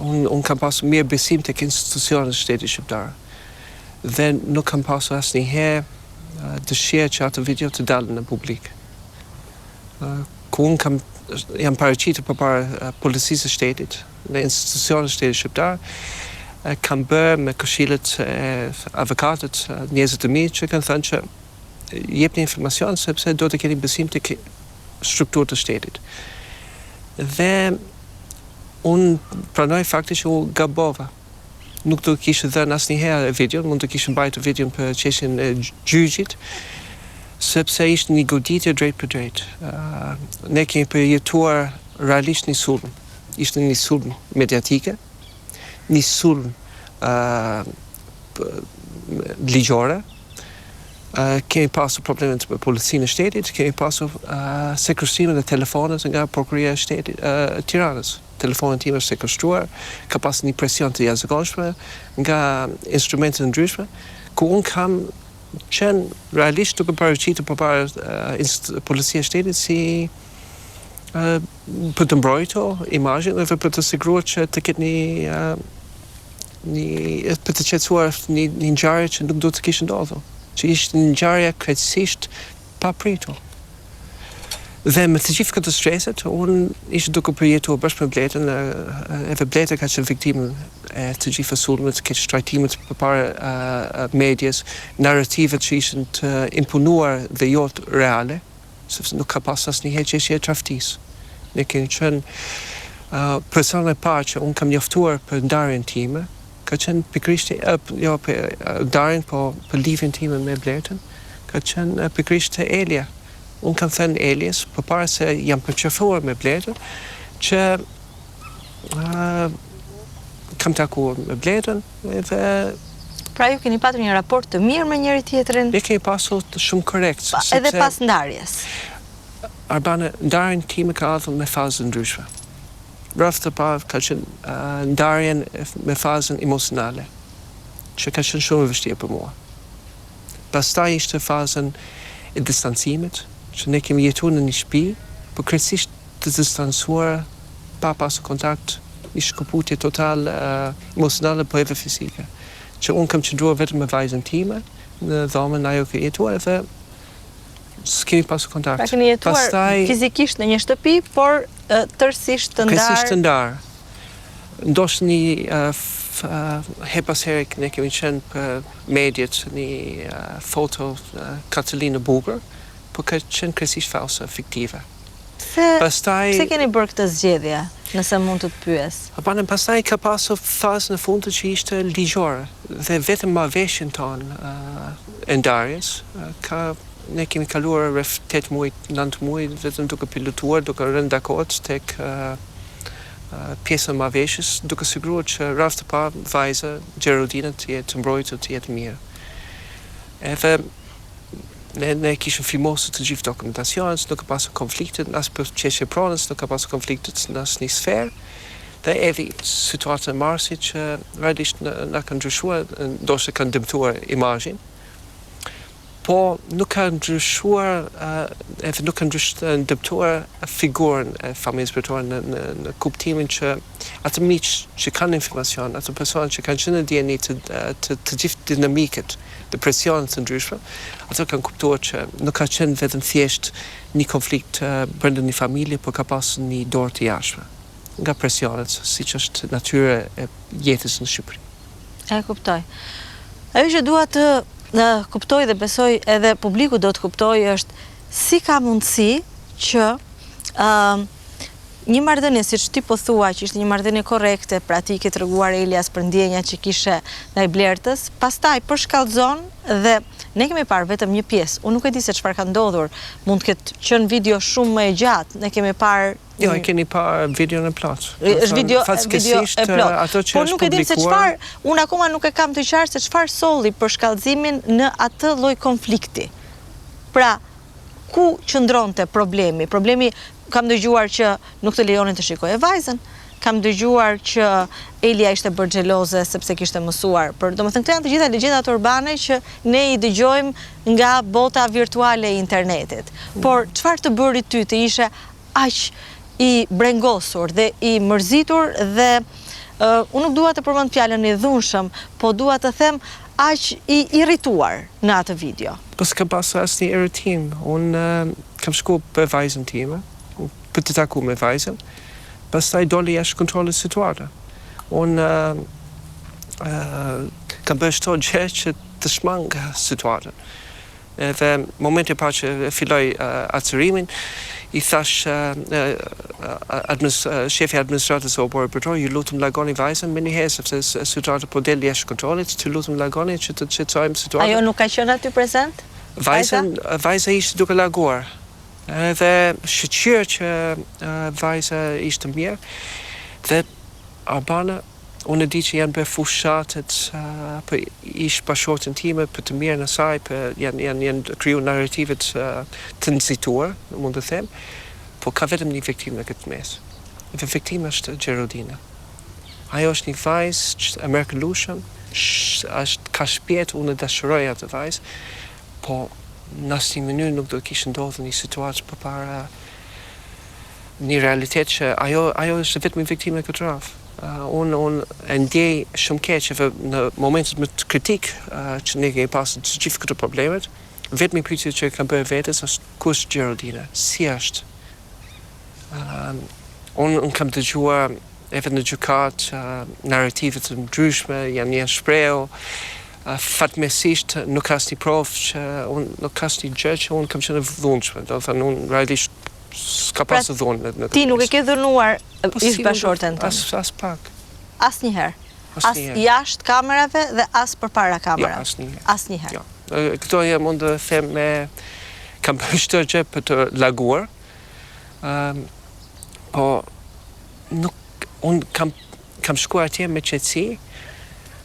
unë kam pasur mirë besim tek institucionet e shtetit shqiptar. Dhe nuk kam pasur asnjëherë dëshirë që ato video të dalin në publik. Ku unë jam paraqitur përpara policisë së shtetit, në institucionet e shtetit shqiptar, kam bërë me këshillet e avokatët, njerëzit të mi që kanë thënë që jepni informacion sepse do të keni besim tek strukturët të shtetit. Dhe unë pranoj fakti që u gabova. Nuk do të kishte dhënë asnjëherë videon, mund të kishte mbajtur videon për çështjen e gjyqit, sepse ishte një goditje drejt për drejt. Ne kemi përjetuar realisht një sulm. Ishte një sulm mediatike, një sulm ligjore, kemi pasur probleme të policinë e shtetit, kemi pasur sekuestrimin e telefonit nga prokuroria e shtetit Tiranës. Telefonin tim është sekuestruar, ka pasur një presion të jashtëzakonshëm nga instrumente të ndryshme, ku unë kam qenë realisht duke paraqitur përpara policisë së shtetit si për të mbrojtur imazhin dhe për të siguruar që të ketë për të qetësuar një ngjarje që nuk do të kishte ndodhur, që ishte një ngjarje krejtësisht papritur. Dhe me të gjithë këtë streset, unë ishte duke përjetuar bashkë me Bletën, edhe Bleta ka qenë viktimën të gjitha sulmet, keq trajtimet përpara medias, narrativet që ishin të imponuar dhe jo të reale, sepse nuk ka pas asnjëherë çështje e tradhtisë. Ne kemi qenë persona e parë që unë kam njoftuar për ndarjen time, ka qenë pikërisht jo për ndarjen, po për lidhjen time me Blertën, ka qenë pikërisht Elia. Unë kam thënë Elias, përpara se jam përqafuar me Blertën, që kam takuar me Blertën dhe... Pra ju keni patur një raport të mirë me njëri tjetrin? Ne kemi pasur shumë korrekt. Edhe pas ndarjes? Arbana, ndarjen time ka ardhur me fazë ndryshme. Rreth të parë ka qenë ndarjen me fazën emocionale, që ka qenë shumë e vështirë për mua. Pastaj ishte fazën e distancimit, që ne kemi jetuar në një shtëpi, por krejtësisht të distancuar, pa pasur kontakt, një shkëputje total emocionale po edhe fizike. Që unë kam qëndruar vetëm me vajzën time, në dhomën ajo ka jetuar dhe s'kemi pasur kontakt. Pra keni jetuar fizikisht në një shtëpi, por tërësisht të ndarë? Krejtësisht të ndarë. Ndoshta një her pas here ne kemi qenë për mediat një foto Katalina Bugar, por ka qenë krejtësisht false, fiktive. Pse keni bërë këtë zgjedhje, nëse mund të të pyes? Pastaj ka pasur fazën e fundit që ishte ligjore dhe vetëm marrëveshjen tonë e ndarjes ne kemi kaluar rreth 8 muaj, 9 muaj vetëm duke pilotuar, duke rënë dakord tek pjesën e marrëveshjes, duke siguruar që rreth të parë vajza Geraldina të jetë mbrojtur, të jetë mirë. Edhe ne kishim filmosur të gjithë dokumentacionet, nuk ka pasur konfliktet, as për çështje pronës, nuk ka pasur konfliktet në asnjë sferë. Dhe edhe situata e Marsit që realisht na ka ndryshuar, ndoshta ka dëmtuar imazhin. Po nuk ka ndryshuar, edhe nuk ka dëmtuar figurën e familjes Blertore në kuptimin që ato miq që kanë informacion, ato persona që kanë qenë ndjeni të gjithë dinamikët, të presionet të ndryshme, ato kanë kuptuar që nuk ka qenë vetëm thjesht një konflikt brenda një familje, por ka pasur një dorë të jashtme nga presionet, siç është natyra e jetës në Shqipëri. E kuptoj. Ajo që dua të kuptoj dhe besoj edhe publiku do të kuptoj është si ka mundësi që një marrëdhënie, siç ti po thua, që ishte një marrëdhënie korrekte, pra ti ke treguar Elias për ndjenjat që kishe ndaj Blertës, pastaj përshkallëzon dhe ne kemi parë vetëm një pjesë. Unë nuk e di se çfarë ka ndodhur. Mund të ketë qenë video shumë më e gjatë. Ne kemi parë Jo, e keni parë videon e plot. Është video e plot. Ato që por nuk e dim se çfarë, unë akoma nuk e kam të qartë se çfarë solli për shkallëzimin në atë lloj konflikti. Pra, ku qëndronte problemi? Problemi kam dëgjuar që nuk të lejonin të shikoje vajzën, kam dëgjuar që Elia ishte bërë xheloze sepse kishte mësuar. Domethënë këto janë të gjitha legjendat urbane që ne i dëgjojmë nga bota virtuale e internetit. Por çfarë të bëri ty të ishe aq i brengosur dhe i mërzitur dhe unë nuk dua të përmend fjalën i dhunshëm, po dua të them aq i irrituar në atë video. Po s'ka pasur asnjë irritim. Unë kam shkuar për vajzën time, për të takuar me vajzën, pastaj doli jashtë kontrollit situata. Unë kam bërë çdo gjë që të shmang situatën. Edhe momenti pa që filloi acërimin, i thash shefi administratës o Blerë Blertore, ju lutem largoni vajzën me njëherë, sepse situata po del jashtë kontrollit, të lutem largoni që të shqetësojmë situatën. Ajo nuk ka qenë aty prezent? Vajza ishte duke larguar. Dhe shqetësir që vajza ishte mirë dhe Arbana, unë e di që janë bërë fushatet për ish bashkëshorten time për të mirën e saj, janë kriju narrativet të nxituar, mund të them, po ka vetëm një viktim në këtë mes. Dhe viktima është Geraldina. Ajo është një vajzë e mrekullueshëm, ka shpjet, unë e dashuroj atë vajzë, po në asnjë mënyrë nuk do të kishte ndodhur një situatë përpara një realitet që ajo është vetëm një viktimë e këtë rraf. Unë e ndjej shumë keq që në momentet më të kritik që ne kemi pasur të gjithë këto problemet, vetëm pyetja që kam bërë vetes është ku është Geraldina, si është. Unë kam dëgjuar edhe në gjykat, narrativet të ndryshme janë shprehur. Fatmesisht nuk ka asnjë provë që nuk ka asnjë gjë që unë kam qenë e dhunshme. Do të thënë unë realisht s'ka pasur dhunë. Ti nuk e ke dhunuar ish bashorten tënde? As pak. Asnjëherë. As jashtë kamerave dhe as përpara kamerave. Asnjëherë. Asnjëherë. Këto mund të them kam bërë çdo gjë për të laguar. Po nuk unë kam shkuar atje me qetësi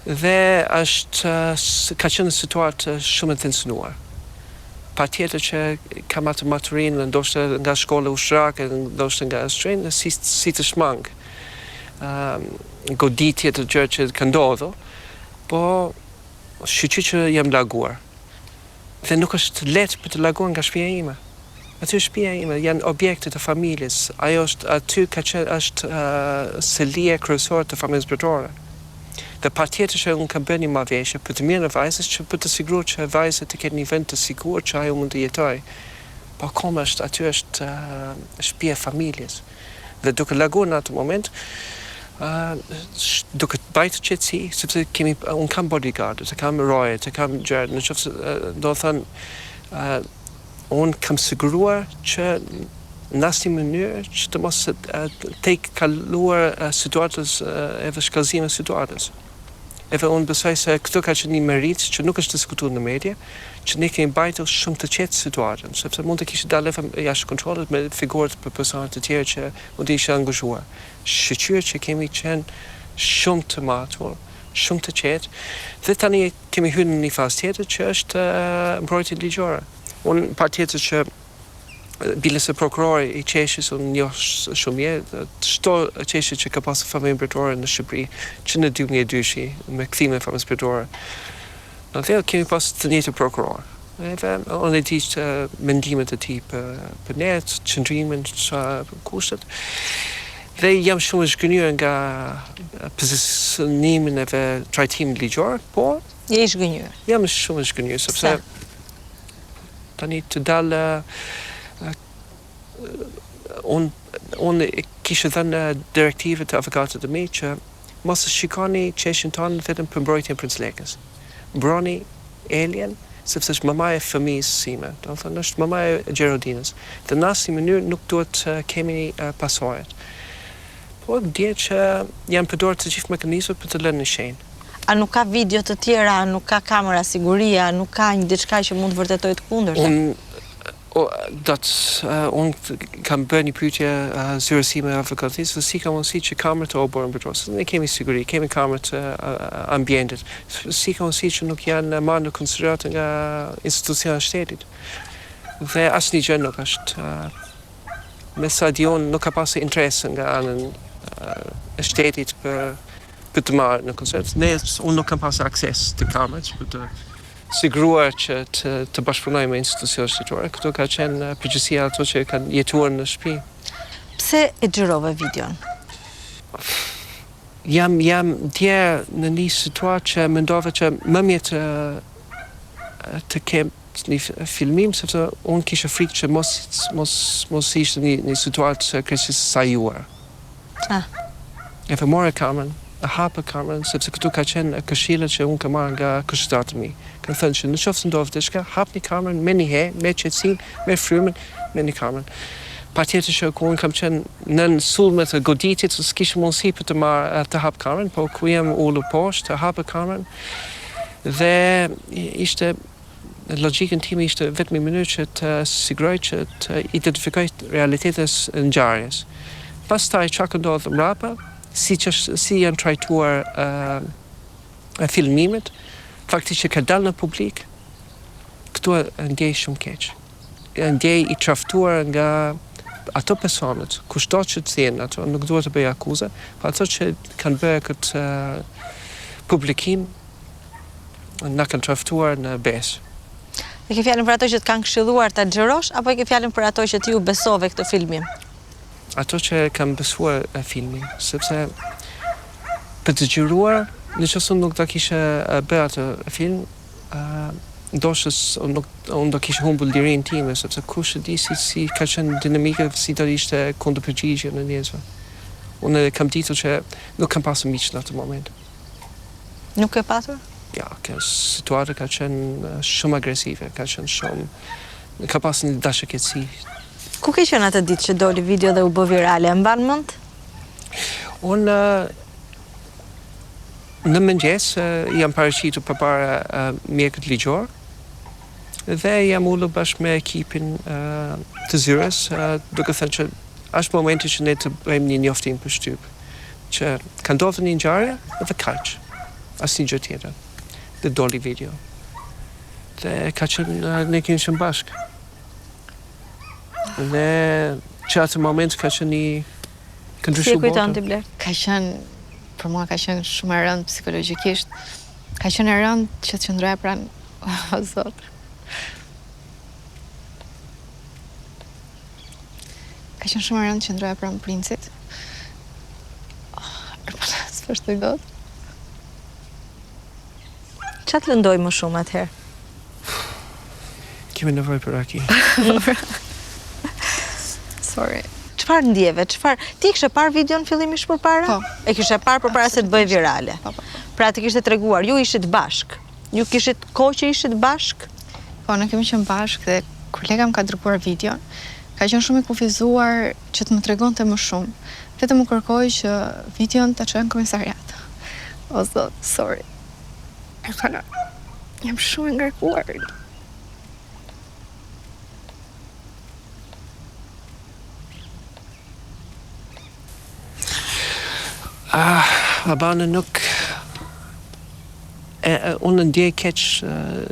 dhe ka qenë situatë shumë e tensionuar. Patjetër që kam atë maturinë, ndoshta nga shkolla ushtarake, ndoshta nga shtrenjtë, si të shmang. Goditje të gjë që ka ndodhur, po shqyqy që jam laguar. Dhe nuk është lehtë për të laguar nga shtëpia ime. Aty shtëpia ime janë objekte të familjes. Ajo është selia kryesore të familjes bretore. Dhe patjetër që unë kam bërë një marrëveshje për të mirën e vajzës, që për të siguruar që vajza të ketë një vend të sigurt që ajo mund të jetojë. Po akoma aty është shtëpia e familjes. Dhe duke laguar në atë moment, duke bajtë qetësi, sepse unë kam bodyguard, kam roje, kam gjërë, në qoftë do të thënë, unë kam siguruar që në asnjë mënyrë që të mos të kaluar situatës edhe shkallëzime situatës. Edhe unë besoj se këto ka qenë një merit që nuk është diskutuar në media, që ne kemi bajtur shumë të qetë situatën, sepse mund të kishte dalë jashtë kontrollit me figurët për persona të tjerë që mund të ishin angazhuar. Shqyqyr që kemi qenë shumë të matur, shumë të qetë, dhe tani kemi hyrë në një fazë tjetër që është mbrojtje ligjore. Unë patjetër që bile se prokurori i qeshjes unë njoh shumë mirë, çdo qeshje që ka pasur familjen bretore në Shqipëri, që në 2002 me kthimin e familjes bretore. Atëherë kemi pasur të njëjtin prokuror. Edhe unë e di që mendimet e tij për ne, qëndrimin, kushtet. Dhe jam shumë i zgënjur nga pozicionimin e trajtimit ligjor, po je i zgënjur. Jam shumë i zgënjur sepse tani të dalë unë kishe dhënë direktive të avokatët e mi që mos e shikoni qeshin tonë vetëm për mbrojtjen e Princ Lekës. Mbroni Elien, sepse është mamaja e fëmijës sime, do të thënë është mamaja e Gjerodinës. Dhe në asnjë mënyrë nuk duhet kemi pasojat. Po dihet që janë përdorur të gjithë mekanizmat për të lënë në shenjë. A nuk ka video të tjera, nuk ka kamera siguria, nuk ka një diçka që mund të vërtetoj të kundërtën? Unë kam bërë një pyetje zyrësi me avokatisë, si ka mundësi që kamerët e oborën bretore, ne kemi siguri, kemi kamerët ambientit, si ka mundësi që nuk janë marrë në konsiderat nga institucionet e shtetit. Dhe asnjë gjë nuk është me sa di unë nuk ka pasur interes nga anën e shtetit për të marrë në konsiderat. Unë nuk kam pasur akses të kamerës për të siguruar që të bashkëpunoj me institucionet shtetore. Këto ka qenë përgjegjësia ato që kanë jetuar në shtëpi. Pse e xhirove videon? Jam dje në një situatë që mendova që më mirë të kem një filmim, sepse unë kisha frikë që mos ishte një situatë krejtësisht sajuar. Edhe morë kamerën, hapë kamerën, sepse këtu ka qenë këshillat që unë kam marrë nga këshilltarët e mi. Kanë thënë që në qoftë se ndodh diçka, hapni kamerën me një herë, me qetësinë, me frymën, me një kamerën. Patjetër që ku unë kam qenë në sulme të goditjes, s'kisha mundësi për të hap kamerën, po ku jam ulur poshtë, të hapë kamerën. Dhe ishte logjikën time ishte vetëm një mënyrë që të siguroj që të identifikoj realitetin e ngjarjes. Pastaj çka ndodh mbrapa, si janë trajtuar filmimet, faktikisht që ka dalë në publik, këtu e ndjej shumë keq. Ndjej i traftuar nga ato personat, kushdo që të jenë ato, nuk duhet të bëj akuza, po ato që kanë bërë këtë publikim, na kanë traftuar në besë. E ke fjalën për ato që të kanë këshilluar ta xhirosh, apo e ke fjalën për ato që ti u besove këtë filmim? Ato që kam besuar filmin, sepse për të xhiruar, nëse nuk do kishe bërë atë film, ndoshta unë do kishe humbur lirinë time, sepse kush e di si ka qenë dinamika, si do ishte kundërpërgjigje në njerëzve. Unë kam ditur që nuk kam pasur miq në atë moment. Nuk e patur? Ja, situata ka qenë shumë agresive, ka qenë shumë... Ka pasur një dashëkësi. Ku ke qenë atë ditë që doli video dhe u bë virale, e mban mend? Unë në mëngjes jam paraqitur përpara mjekët ligjor dhe jam ulur bashkë me ekipin të zyres, duke thënë që është momenti që ne të bëjmë një njoftim për shtyp, që ka ndodhur një ngjarje dhe kaq, asnjë gjë tjetër. Dhe doli video. Dhe ka qenë, ne kemi qenë bashkë. Dhe që atë moment ka qenë një... Si e kujton ti Bler? Ka qenë, për mua ka qenë shumë e rëndë psikologjikisht. Ka qenë e rëndë që të qëndroja pranë, o Zot. Ka qenë shumë e rëndë që qëndroja pranë princit. S'pështoj dot. Qa të lëndoj më shumë atëherë? Kemi nevojë për raki. Sorry. Çfarë ndjeve? Ti kishe parë videon fillimisht përpara? Po. E kishe parë përpara se të bëj virale? Po. Pra ti kishte treguar, ju ishit bashk? Ju kishit kohë që ishit bashk? Po, ne kemi qenë bashkë dhe kolega më ka dërguar videon. Ka qenë shumë i kufizuar që të më tregonte më shumë. Vetëm më kërkoi që videon ta çojë në komisariat. O Zot, sorry. E fala. Jam shumë e ngarkuar. Albana nuk... Unë ndjej keq,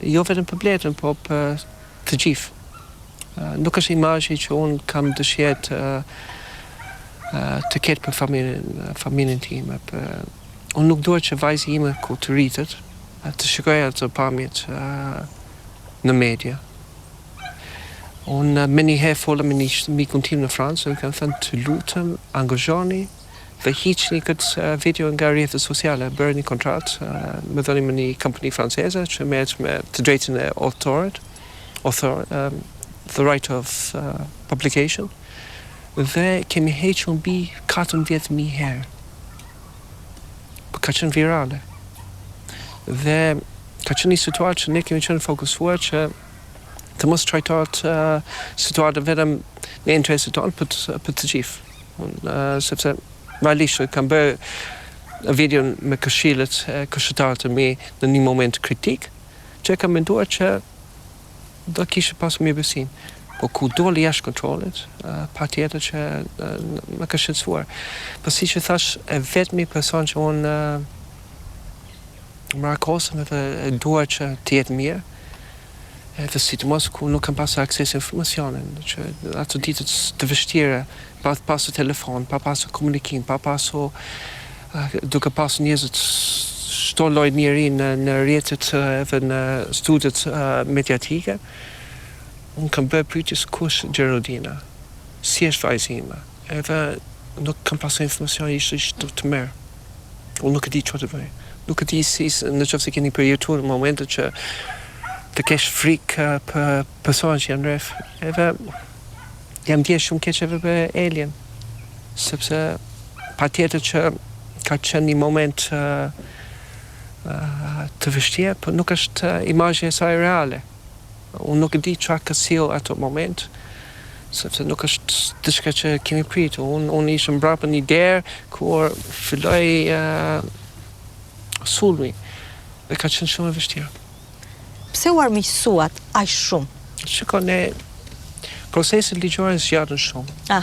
jo vetëm për Bletën, po për të gjithë. Nuk është imazhi që unë kam dëshirë të ketë për familjen time. Unë nuk dua që vajza ime kur të rritet, të shikoj ato pamjet në media. Unë me njëherë fola me një mikun tim në Francë, dhe kanë thënë të lutem, angazhoni, dhe hiqni këtë video nga rrjetet sociale, bërë një kontratë, me dhënë me një kompani franceze që merret me të drejtën e autorit, the right of publication, dhe kemi hequr mbi 14.000 herë. Ka qenë virale. Dhe ka qenë një situatë që ne kemi qenë fokusuar që të mos trajtohet situata vetëm në interesin tonë për të gjithë. Sepse realisht kam bërë videon me këshillet këshilltarët e mi në një moment kritik, që kam menduar që do kishe pas mirëbesim. Po ku doli jashtë kontrollit, patjetër që më ka shqetësuar. Po si që thash, e vetmi person që unë më rakosëm edhe e duar që të jetë mirë, edhe sidomos ku nuk kam pasur akses informacionin, që ato ditët të vështira, pa pasur telefon, pa pasur komunikim, pa pasur duke pasur njerëzit çdo lloj njeri në rrjetet edhe në studiet mediatike, unë kam bërë pyetjes kush Geraldina, si është vajza ime, edhe nuk kam pasur informacion, ishte të merë. Unë nuk e di çfarë të bëj. Nuk e di si nëse keni përjetuar momente që të kesh frikë për personat që janë rreth. Edhe jam ndjesh shumë keq edhe për Elien, sepse patjetër që ka qenë një moment të vështirë, por nuk është imazhi e saj reale. Unë nuk e di çfarë ka sill ato moment, sepse nuk është diçka që kemi pritur. Unë ishim mbrapa një derë kur filloi sulmi dhe ka qenë shumë e vështirë. Pse u armiqësuat aq shumë? Shiko, ne proceset ligjore zgjatën shumë.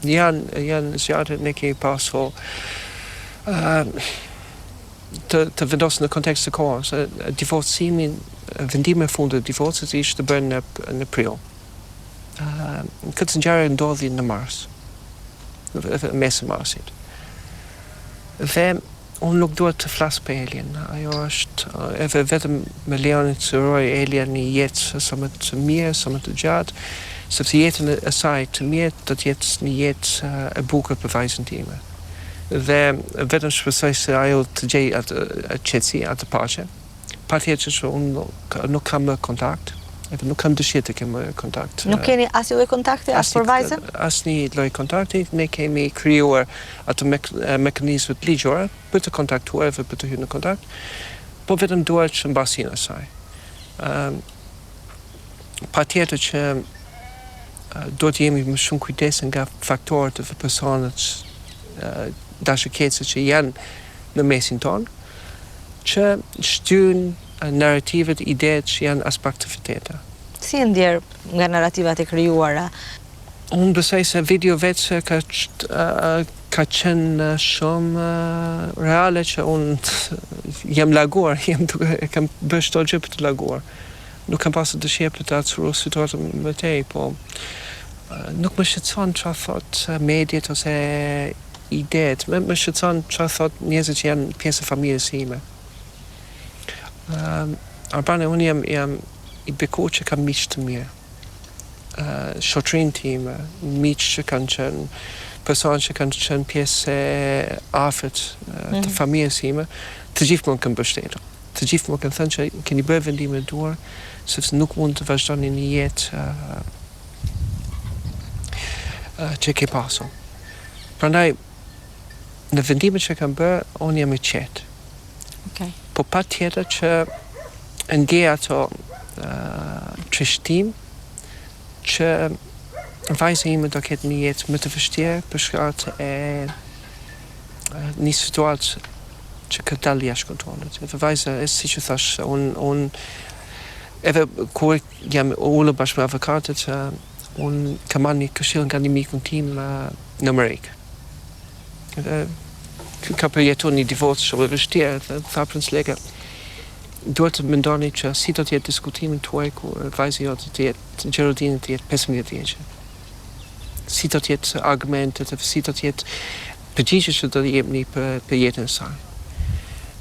Janë zgjatë, ne kemi pasur të vendosë në kontekst të kohës. Divorcimin, vendimi e fundit të divorcit ishte bërë në prill. Këtë ngjarje ndodhi në mars, mes marsit. Dhe unë nuk duhet të flas për Elien. Ajo është edhe vetëm me Leonit të uroj Elien një jetë sa më të mirë, sa më të gjatë, sepse jetën e saj të mirë do të jetë një jetë e bukur për vajzën time. Dhe vetëm shpresoj se ajo të gjej atë qetësi, atë paqe. Patjetër që unë nuk kam më kontakt, Edhe nuk kam dëshirë të kem kontakt. Nuk keni asnjë lloj kontakti as për vajzën? Asnjë lloj kontakti, ne kemi krijuar ato mekanizmat ligjore për të kontaktuar dhe për të hyrë në kontakt, po vetëm duhet që mbasinë e saj. Patjetër që do të jemi më shumë kujdesshëm nga faktorët dhe personat dashurkëse që janë në mesin tonë, që shtyjnë narrativet, ideët që janë as pak të vërteta. Si e ndjer nga narrativat e krijuara? Unë besoj se video vetë ka qenë shumë reale që unë jam laguar, kam bërë çdo gjë për të laguar. Nuk kam pasur dëshirë për të atësuar situatën më tej, po nuk më shqetëson çfarë thot mediat ose ideët, më shqetëson çfarë thot njerëzit që janë pjesë e familjes ime. Arbane, unë jam i bekur që kam miq të mirë. Shoqërinë time, miq që kanë qenë, persona që kanë qenë pjesë e afërt të familjes ime, të gjithmonë kanë mbështetur. Të gjithmonë kanë thënë që keni bërë vendime të duhur, sepse nuk mund të vazhdoni një jetë që ke pasur. Prandaj, në vendimet që kam bërë, unë jam i qetë. Okay. Po patjetër që ndjej ato trishtim që vajza ime do ketë një jetë më të vështirë për shkak e një situatë që ka dalë jashtë kontrollit. Edhe vajza, siç u thash, unë edhe kur jam ulur bashkë me avokatët, unë kam marrë një këshill nga një mikun tim në Amerikë. Edhe ka përjetuar një divorc shumë e vështirë, dhe tha prins Lega, duhet të mendoni që si do të jetë diskutimin tuaj kur vajza jote të jetë Geraldine të jetë 15 vjeçë. Si do të jetë argumentet, si do të jetë përgjigjet që do të jepni për jetën e saj.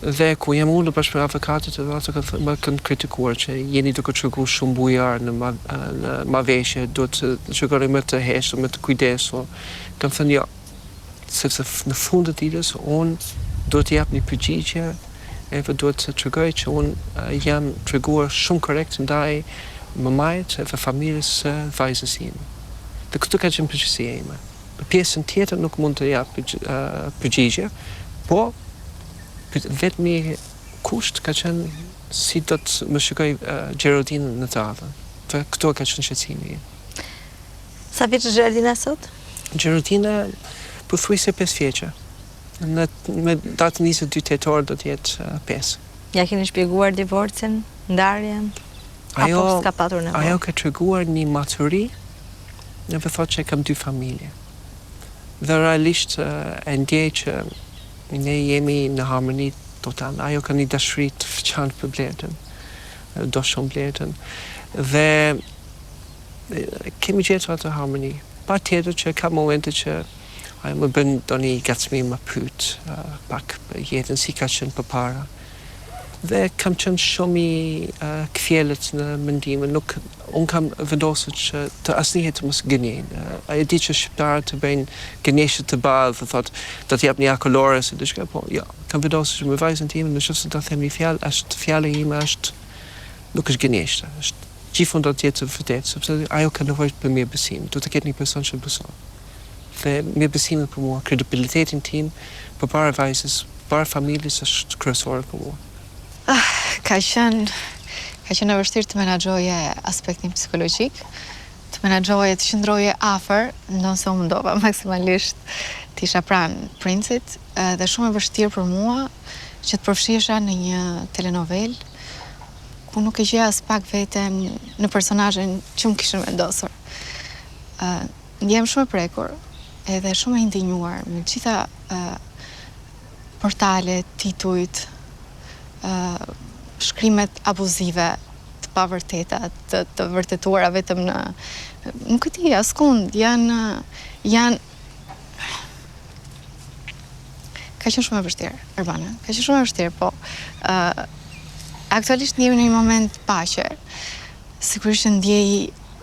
Dhe ku jam ulur bashkë me avokatët, ata më kanë kritikuar që jeni duke treguar shumë bujar në marrëveshje, duhet të shkoni më të heshtur, më të kujdesur. Kam thënë jo, sepse në fund të ditës unë do të jap një përgjigje edhe duhet të tregoj që unë jam treguar shumë korrekt ndaj mamait edhe familjes së vajzës ime. Dhe këtë ka qenë përgjegjësia ime. Për pjesën tjetër nuk mund të jap përgjigje, po vetëm një kusht ka qenë si do të më shikoj Geraldine në të ardhmen. Dhe këto ka qenë shqetësimi im. Sa vjeç është Geraldina sot? Geraldina pothuajse 5 vjeçë. Me datën 22 tetor do të jetë 5. Ja keni shpjeguar divorcin, ndarjen? Apo s'ka patur nevojë? Ajo ka treguar një maturi, dhe thotë që kam 2 familje. Dhe realisht e ndjej që ne jemi në harmoni total. Ajo ka një dashuri të veçantë për Blertën, do shumë Blertën. Dhe kemi gjetur atë harmoni. Patjetër që ka momente që ajo më bën doni gacmim më pyet pak për jetën si ka qenë përpara. Dhe kam qenë shumë i kthjellët në mendime, unë kam vendosur që të asnjëherë të mos gënjejnë. Ajo di që shqiptarët të bëjnë gënjeshtë të bardhë, dhe thotë do të jap një akolore se diçka, po jo. Kam vendosur që me vajzën time, nëse do të them një fjalë, fjala ime nuk është gënjeshtë, është gjithmonë do të jetë e vërtetë, sepse ajo ka nevojë për mirëbesim, do të ketë një person që beson. Dhe mirëbesimi për mua, kredibilitetin tim përpara vajzës, përpara familjes është kryesore për mua. Ka qenë e vështirë të menaxhoje aspektin psikologjik, të menaxhoje, të qëndroje afër, ndonse unë mundova maksimalisht të isha pranë princit, dhe shumë e vështirë për mua që të përfshihesha në një telenovel ku nuk e gjeja as pak veten në personazhin që më kishin vendosur. Ndjem shumë e prekur, edhe shumë e indinjuar me gjitha portalet, titujt, shkrimet abuzive, të pavërteta, të vërtetuara vetëm në... Nuk e di, askund, janë... Ka qenë shumë e vështirë, Arbana, ka qenë shumë e vështirë, po... Aktualisht jemi në një moment paqe, sigurisht që ndjej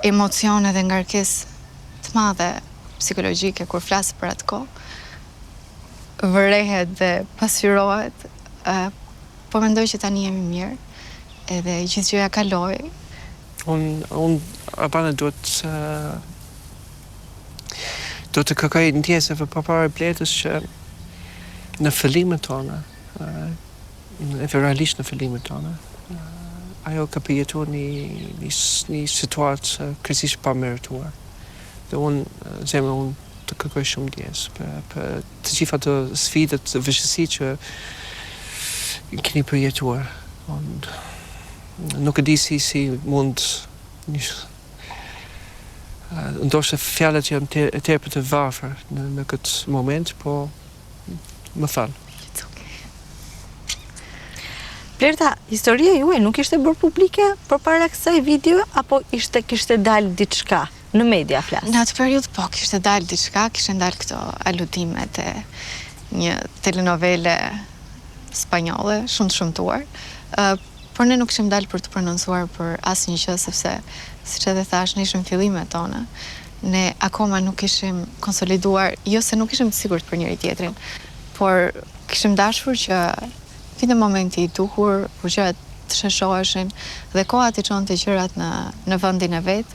emocione dhe ngarkesë të madhe psikologjike kur flas për atë kohë, vërehet dhe pasqyrohet, po mendoj që tani jemi mirë, edhe gjithë gjëja kaloi. Unë Arbana duhet të kërkoj ndjesave përpara Blertës që në fillimet tona, realisht në fillimet tona, ajo ka përjetuar një situatë kryesisht pa merituar. Dhe unë të kërkoj shumë ndjes për të gjitha të sfidat të vështirësi që keni përjetuar. Nuk e di si mund ndoshta fjalët janë tepër të varfër në këtë moment, po më fal. Blerta, historia juaj nuk ishte bërë publike përpara kësaj video apo kishte dalë diçka në media flas? Në atë periudhë po kishte dalë diçka, kishte dalë këto aludimet e një telenovele spanjolle shumë të shëmtuar. Por ne nuk kishim dalë për të prononcuar për asnjë gjë sepse siç edhe thash, ne ishim fillimet tona. Ne akoma nuk ishim konsoliduar, jo se nuk ishim të sigurt për njëri tjetrin, por kishim dashur që vinte momenti i duhur, kur gjërat të sheshoheshin dhe koha të çonte gjërat në vendin e vet,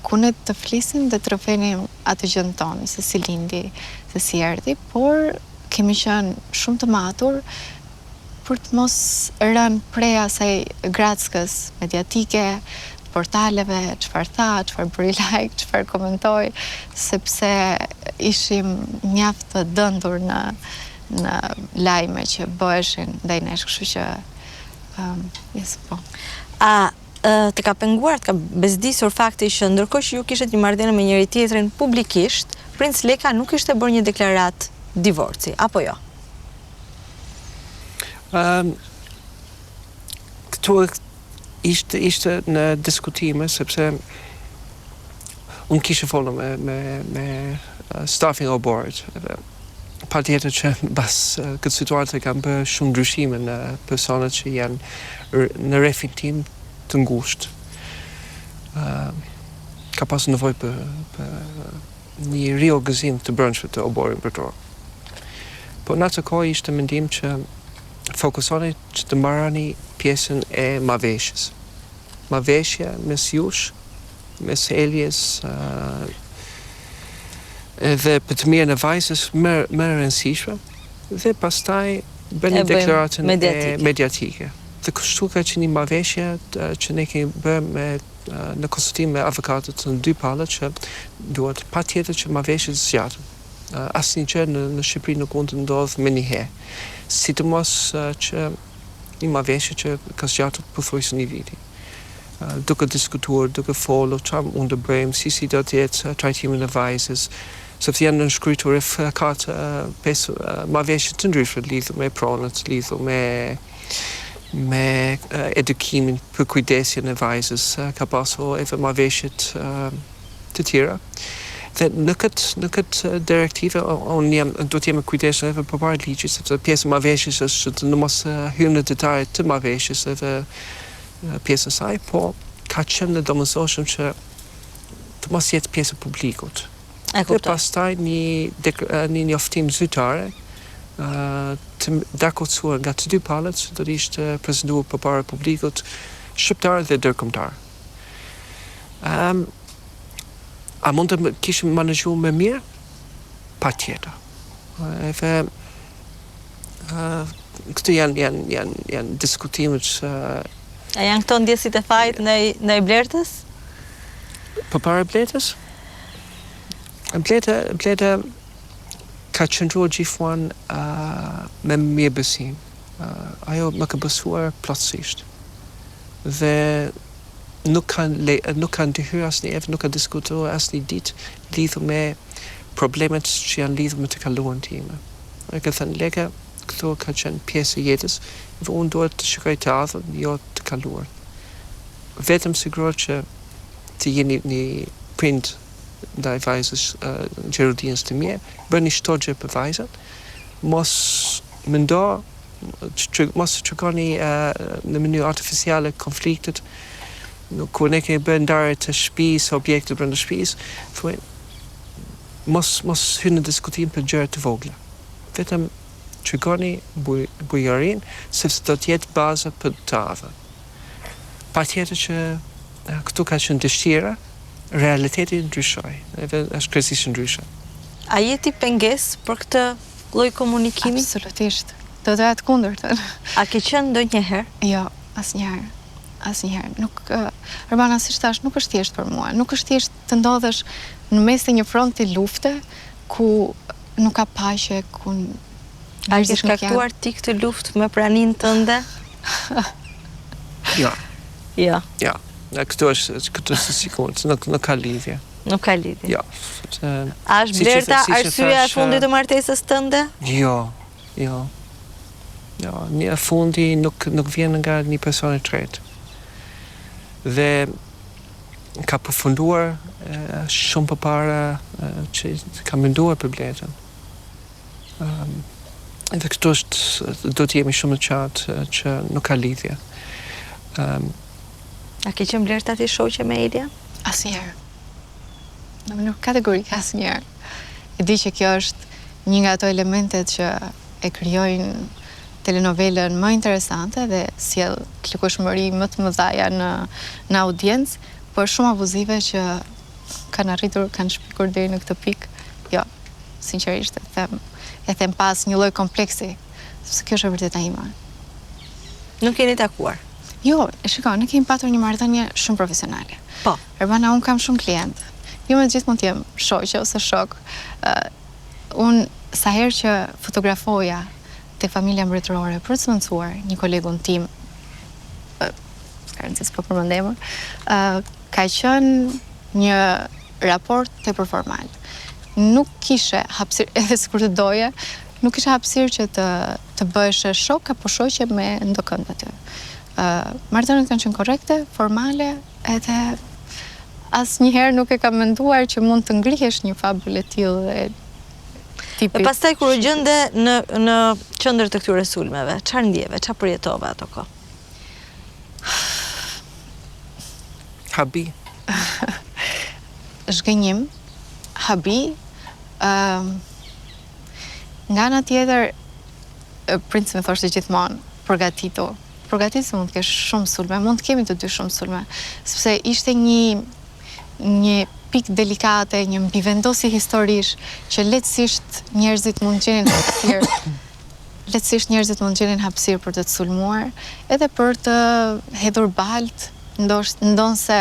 ku ne të flisim dhe të rrëfenim atë gjën tonë, se si lindi, se si erdhi, por kemi qenë shumë të matur për të mos rënë prej asaj grackës mediatike, portaleve, çfarë tha, çfarë bëri like, çfarë komentoi, sepse ishim mjaft të dëndur në lajme që bëheshin ndaj nesh, kështu që po. A të ka penguar, të ka bezdisur fakti që ndërkohë që ju kishit një marrëdhënie me njëri tjetrin publikisht, Princ Leka nuk ishte bërë një deklaratë divorci, apo jo? Këtu ishte në diskutime, sepse unë kishe folur me staffin e oborit. Patjetër që bas këtë situatë kanë bërë shumë ndryshime në personat që janë në rrethim tim të ngushtë. Ka pasur nevojë për një riorganizim të brendshme të oborit mbretëror. Po në atë kohë ishte mendim që fokusoni që të marrani pjesën e marrëveshjes. Marrëveshja mes jush, mes Eljes, edhe për të mirën e vajzës më e rëndësishme, dhe pastaj bëni deklaratën mediatike. Dhe kështu ka qenë një marrëveshje që ne kemi bërë në konsultim me avokatët në dy palët që duhet patjetër që marrëveshjet të zgjaten. Asnjë gjë në Shqipëri nuk mund të ndodhë me njëherë. Sidomos që një marrëveshje që ka zgjatur pothuajse një viti. Duke diskutuar, duke folur çfarë mund të bëjmë, si do të jetë trajtimi i vajzës, sepse janë nënshkruar ka pesë marrëveshje të ndryshme lidhur me pronat, lidhur me edukimin për kujdesjen e vajzës, ka pasur edhe marrëveshje të tjera. Dhe në këtë direktive, unë do të jemi kujdesshëm edhe përpara ligjit, sepse pjesë e marrëveshjes është të mos hyjmë në detajet të marrëveshjes edhe pjesën e saj, po ka qenë domosdoshëm që të mos jetë pjesë e publikut. Dhe pastaj një njoftim zyrtare të dakordsuar nga të dy palët që do të ishte prezantuar përpara publikut shqiptar dhe ndërkombëtar. A mund të kishim menaxhuar më mirë? Patjetër. Edhe këto janë diskutimet. A janë këto ndjesit e fajit ndaj Blertës? Përpara Blertës? Blerta ka qëndruar gjithmonë me mirëbesim. Ajo më ka besuar plotësisht. Dhe nuk kanë ndihyrë asnjëherë, nuk kanë diskutuar asnjë ditë lidhur me problemet që janë lidhur me të kaluarën time. Ai ka thënë Leka, këto ka qenë pjesë e jetës, dhe unë duhet të shikoj të ardhmen, jo të kaluarën. Vetëm sigurohet që të jeni një prind ndaj vajzës Gjerudinës të mirë, bëni çdo gjë për vajzën, mos shikoni në mënyrë artificiale konfliktet. Kur ne kemi bërë ndarje të shtëpisë, objekte brenda shtëpisë, thuaj mos hyni në diskutim për gjëra të vogla. Vetëm shikoni bujarinë, sepse do të jetë baza për të ardhmen. Patjetër që këtu ka qenë dëshira, realiteti ndryshoi, edhe është krejtësisht ndryshe. A jeti pengesë për këtë lloj komunikimi? Absolutisht. Do të atë kundërtën. A ke qenë ndonjëherë? Jo, asnjëherë. Asnjëherë. Nuk Urbana, siç thash, nuk është thjesht për mua. Nuk është thjesht të ndodhesh në mes të një fronti lufte ku nuk ka paqe, ku A ke shkaktuar ti këtë luftë me praninë tënde? Jo. Jo. Ja, këtu është sigurt, nuk ka lidhje. Nuk ka lidhje. Jo. A është Blerta arsyeja e fundit të martesës tënde? Jo. Jo, një fundi nuk vjen nga një person i tretë. Dhe ka përfunduar shumë përpara që ka menduar për Blertën. Dhe këtu do të jemi shumë të qartë që nuk ka lidhje. A ke qenë Blerta ti shoqe me Elia? Asnjëherë. Në mënyrë kategorik asnjëherë. E di që kjo është një nga ato elementet që e krijojnë telenovelën më interesante dhe sjell klikueshmëri më të mëdha në audiencë, por shumë abuzive që kanë arritur, kanë shpikur deri në këtë pikë. Jo, sinqerisht e them pas një lloj kompleksi, sepse kjo është e vërteta ime. Nuk keni takuar? Jo, e shikoj, ne kemi patur një marrëdhënie shumë profesionale. Po. Urbana, unë kam shumë klient. Jo me gjithmonë të jem shoqe ose shok. Unë sa herë që fotografoja te familja mbretërore për të sëmëncuar një kolegun tim, s'ka rëndësi s'po përmendem, ka qenë një raport tepër formal. Nuk kishe hapësirë, edhe sikur të doje, nuk kishe hapësirë që të bëhesh shok apo shoqe me ndokënd aty. Marrëdhëniet kanë qenë korrekte, formale, edhe asnjëherë nuk e kam menduar që mund të ngrihesh një fabulë e tillë. E pastaj kur u gjende në qendër të këtyre sulmeve, çfarë ndjeve, çfarë përjetove ato kohë? Habi. Zhgënjim, habi, nga ana tjetër, princi më thoshte gjithmonë, përgatitu. Përgatitu mund të kesh shumë sulme, mund të kemi të dy shumë sulme, sepse ishte një pikë delikate, një mbivendosje historish, që lehtësisht njerëzit mund gjenin hapësirë për të sulmuar, edhe për të hedhur balt, ndonse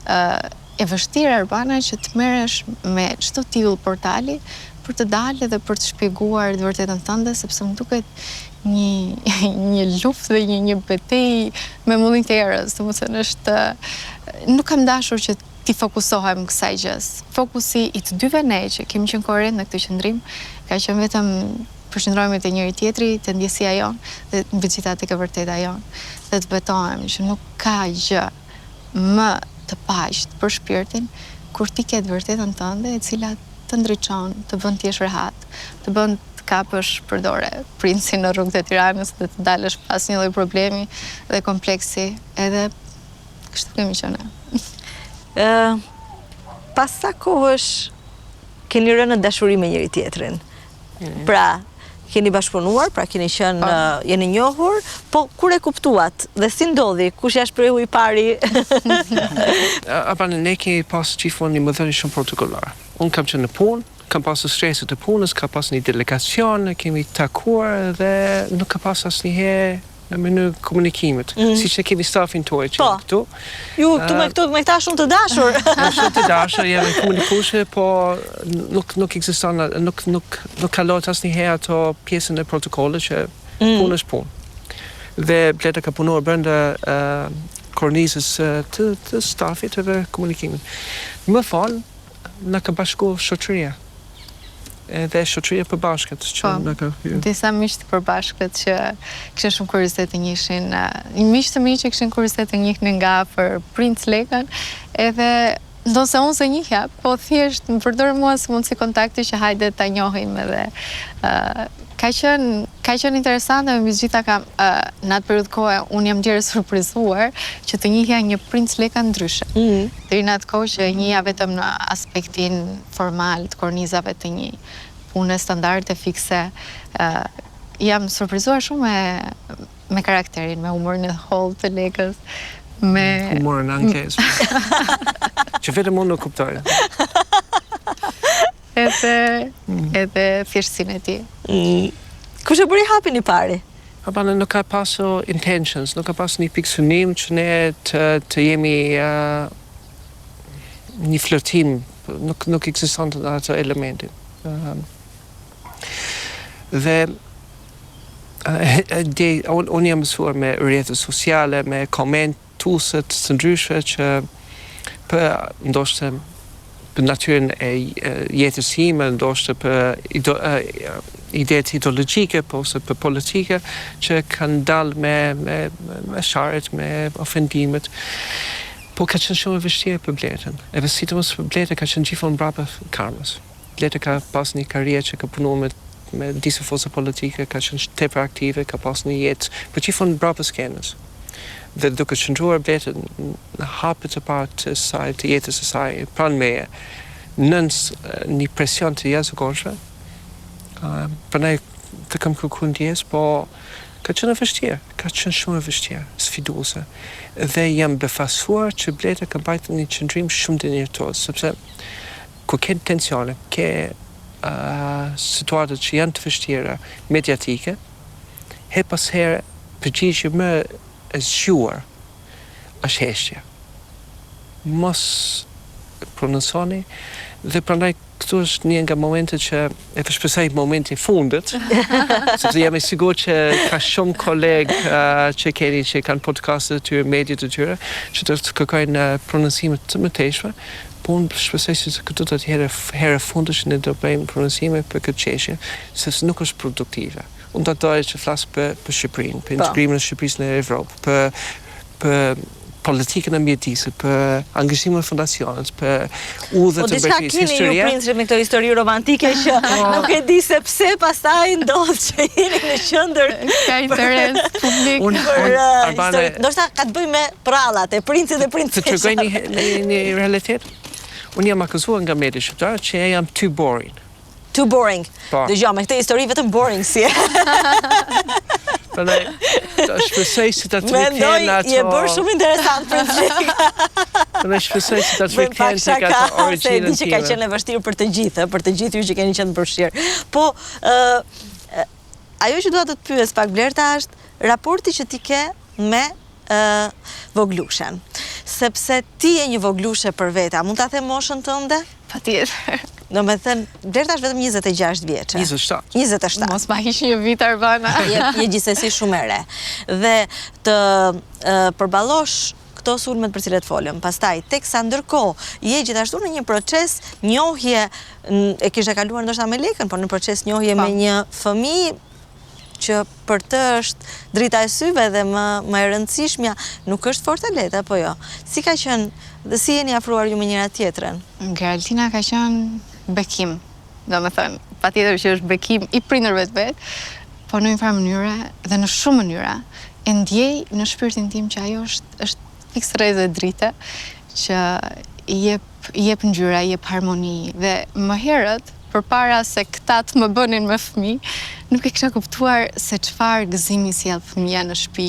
e vështirë Urbana që të merresh me çdo tillë portali për të dalë dhe për të shpjeguar të vërtetën tënde, sepse më duket një luftë dhe një betejë me mullin të erës, domethënë është nuk kam dashur që ti fokusohem kësaj gjës. Fokusi i të dyve ne që kemi qenë koherent në këtë qëndrim, ka qenë vetëm përqendrohemi te njëri tjetri, te ndjesia jonë dhe në gjitha tek e vërteta jonë. Dhe të betohem që nuk ka gjë më të paqet për shpirtin kur ti ke të vërtetën tënde, e cila të ndriçon, të bën të jesh rehat, të bën të kapësh përdore princin në rrugët e Tiranës dhe të dalësh pas një lloj problemi dhe kompleksi, edhe kështu kemi qenë. Pas sa kohësh keni rënë në dashuri me njëri tjetrin? Pra, keni bashkëpunuar, pra keni qenë, jeni njohur, po kur e kuptuat dhe si ndodhi, kush ja shprehu i pari? Ne kemi pas gjithmonë një marrëdhënie shumë protokollare. Unë kam qenë në punë, kam pasur streset e punës, ka pas një delegacion, kemi takuar dhe nuk ka pas asnjëherë në mënyrë komunikimit. Si që kemi stafin tuaj që këtu. Ju këtu me këta shumë të dashur. Shumë të dashur, jemi komunikueshë, po nuk ekziston, nuk kalot asnjëherë ato pjesën e protokollit që punë është punë. Dhe Blerta ka punuar brenda kornizës të stafit edhe komunikimit. Më vonë na ka bashkuar shoqëria. Edhe shoqëria përbashkët që na ka hyrë. Disa miq të përbashkët që kishin shumë kuriozitet të njihin, miq të mi që kishin kuriozitet të njihnin nga afër Princ Lekën, edhe ndonse unë se njihja, po thjesht më përdorë mua si mundësi kontakti që hajde ta njohim edhe ka qenë interesante, me gjitha kam në atë periudhë kohe unë jam ndjerë surprizuar që të njihja një Princ Leka ndryshe. Deri në atë kohë që njihja vetëm në aspektin formal të kornizave të një pune standarde fikse. Jam surprizuar shumë me karakterin, me humorin e hollë të Lekës, Me humorën ankes. Që vetëm unë nuk kuptoj. Edhe thjeshtësinë e tij. Kush e bëri hapin i pari? Albana nuk ka pasu intentions, nuk ka pasu një pikë synim që ne të jemi një flirtim, nuk ekziston të ato elementin. Dhe unë jam mësuar me rrjetet sociale, me komentuset të ndryshme që për ndoshta për natyrën e jetës time, ndoshta për idetë ideologjike, ose për politike, që kanë dalë me sharët, me ofendimet. Po ka qenë shumë e vështirë për Bletën. Edhe sidomos për Bleta ka qenë gjithmonë mbrapa karmës. Bleta ka pas një karrierë që ka punuar me disa forca politike, ka qenë tepër aktive, ka pas një jetë, por gjithmonë mbrapa skenës. Dhe duke qëndruar Bleta në hapet e parë të saj, të jetës së saj, pranë meje, nën një presion të jashtëzakonshëm. Prandaj të kam kërkuar ndjes, po ka qenë e vështirë, ka qenë shumë e vështirë, sfiduese. Dhe jam befasuar që Bleta ka mbajtur një qëndrim shumë dinjitoz, sepse ku ke tensione, ke situatët që janë të vështira mediatike, he pas herë përgjigje më e zgjuar është heshtja. Mos prononconi, dhe prandaj këtu është një nga momentet që e përshpresoj momentin fundit, sepse jam i sigurt që ka shumë kolegë që keni që kanë podcastet e tyre, mediat e tyre, që të kërkojnë prononcime të mëtejshme, po unë shpresoj se këtu do të jetë herë fundit që ne do bëjmë prononcime për këtë çështje, sepse nuk është produktive. Unë do doja që flas për Shqipërinë, për integrimin e Shqipërisë në Evropë, për politikën e mjedisit, për angazhimin e fondacionit, për udhët e mbretërisë, historia. Po diçka keni ju prindërit me këto histori romantike që nuk e di se pse pastaj ndodh që jeni në qendër Ka interes publik. Ndoshta ka të bëjë me prallat e princit dhe princeshat. Të tregoj një realitet. Unë jam akuzuar nga media shqiptare që jam too boring. Too boring. Dëgjoj, me këtë histori vetëm boring si. Prandaj, shpresoj se ta trikën ato. Mendoj, je bërë shumë interesant princesha. Prandaj shpresoj se ta trikën tek ato origjinën. Di që ka qenë e vështirë për të gjithë ju që keni qenë përfshirë. Po, ajo që dua të pyes pak Blerta është raporti që ti ke me voglushen. Sepse ti je një voglushe për vete, a mund ta them moshën tënde? Patjetër. Do me thënë, Blerta është vetëm 26 vjeçe. 27. 27. Mos ma hiq një vit Arbana. Je gjithsesi shumë e re. Dhe të përballosh këto sulmet për cilet folëm. Pastaj, teksa ndërkohë je gjithashtu në një proces njohje, e kishe kaluar ndoshta me lekën, por në proces njohje me një fëmijë që për të është drita e syve dhe më e rëndësishmja, nuk është fort e lehtë, apo jo? Si ka qenë dhe si jeni afruar ju me njëra tjetrën? Geraldina ka qenë bekim, do me thënë, patjetër që është bekim i prindërve të vet, po në një farë mënyre dhe në shumë mënyra, e ndjej në shpirtin tim që ajo është fiks rrezë e drite, që i jep ngjyra, i jep harmoni, dhe më herët, përpara se këta të më bënin me fëmijë, nuk e kisha kuptuar se çfarë gëzimi sjell fëmia në shtëpi,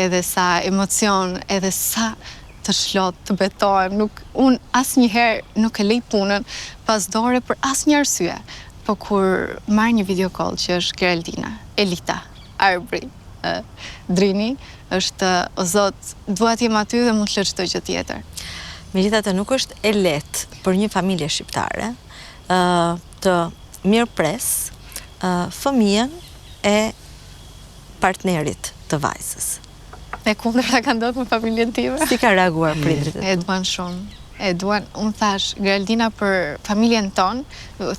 edhe sa emocion, edhe sa të shlot, të betohem. Unë asnjëherë nuk e lej punën pas dore për asnjë arsye. Po kur marr një video call që është Geraldina, Elita, Arbri, Drini, është o zot, dua të jem aty dhe mund të lë çdo gjë tjetër. Megjithatë nuk është e lehtë për një familje shqiptare të mirëpres fëmijën e partnerit të vajzës. E kundërta ka ndodhur me familjen time. Si ka reaguar prindrit? E duan shumë. E duan, unë thash, Geraldina për familjen ton,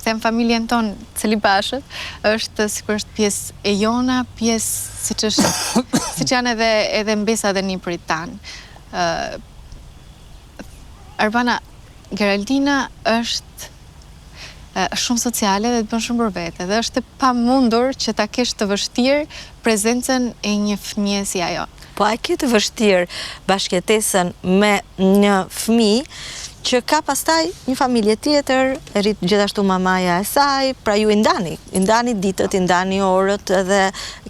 them familjen ton celibashët, është sikur është pjesë e jona, pjesë siç është, siç janë edhe mbesa dhe nipërit tan. Arbana, Geraldina është shumë sociale dhe të bën shumë për vete, dhe është e pamundur që ta kesh të vështirë prezencën e një fëmije si ajo. Po a ke të vështirë bashkëtesën me një fëmijë që ka pastaj një familje tjetër, e rrit gjithashtu mamaja e saj, pra ju i ndani ditët, i ndani orët, edhe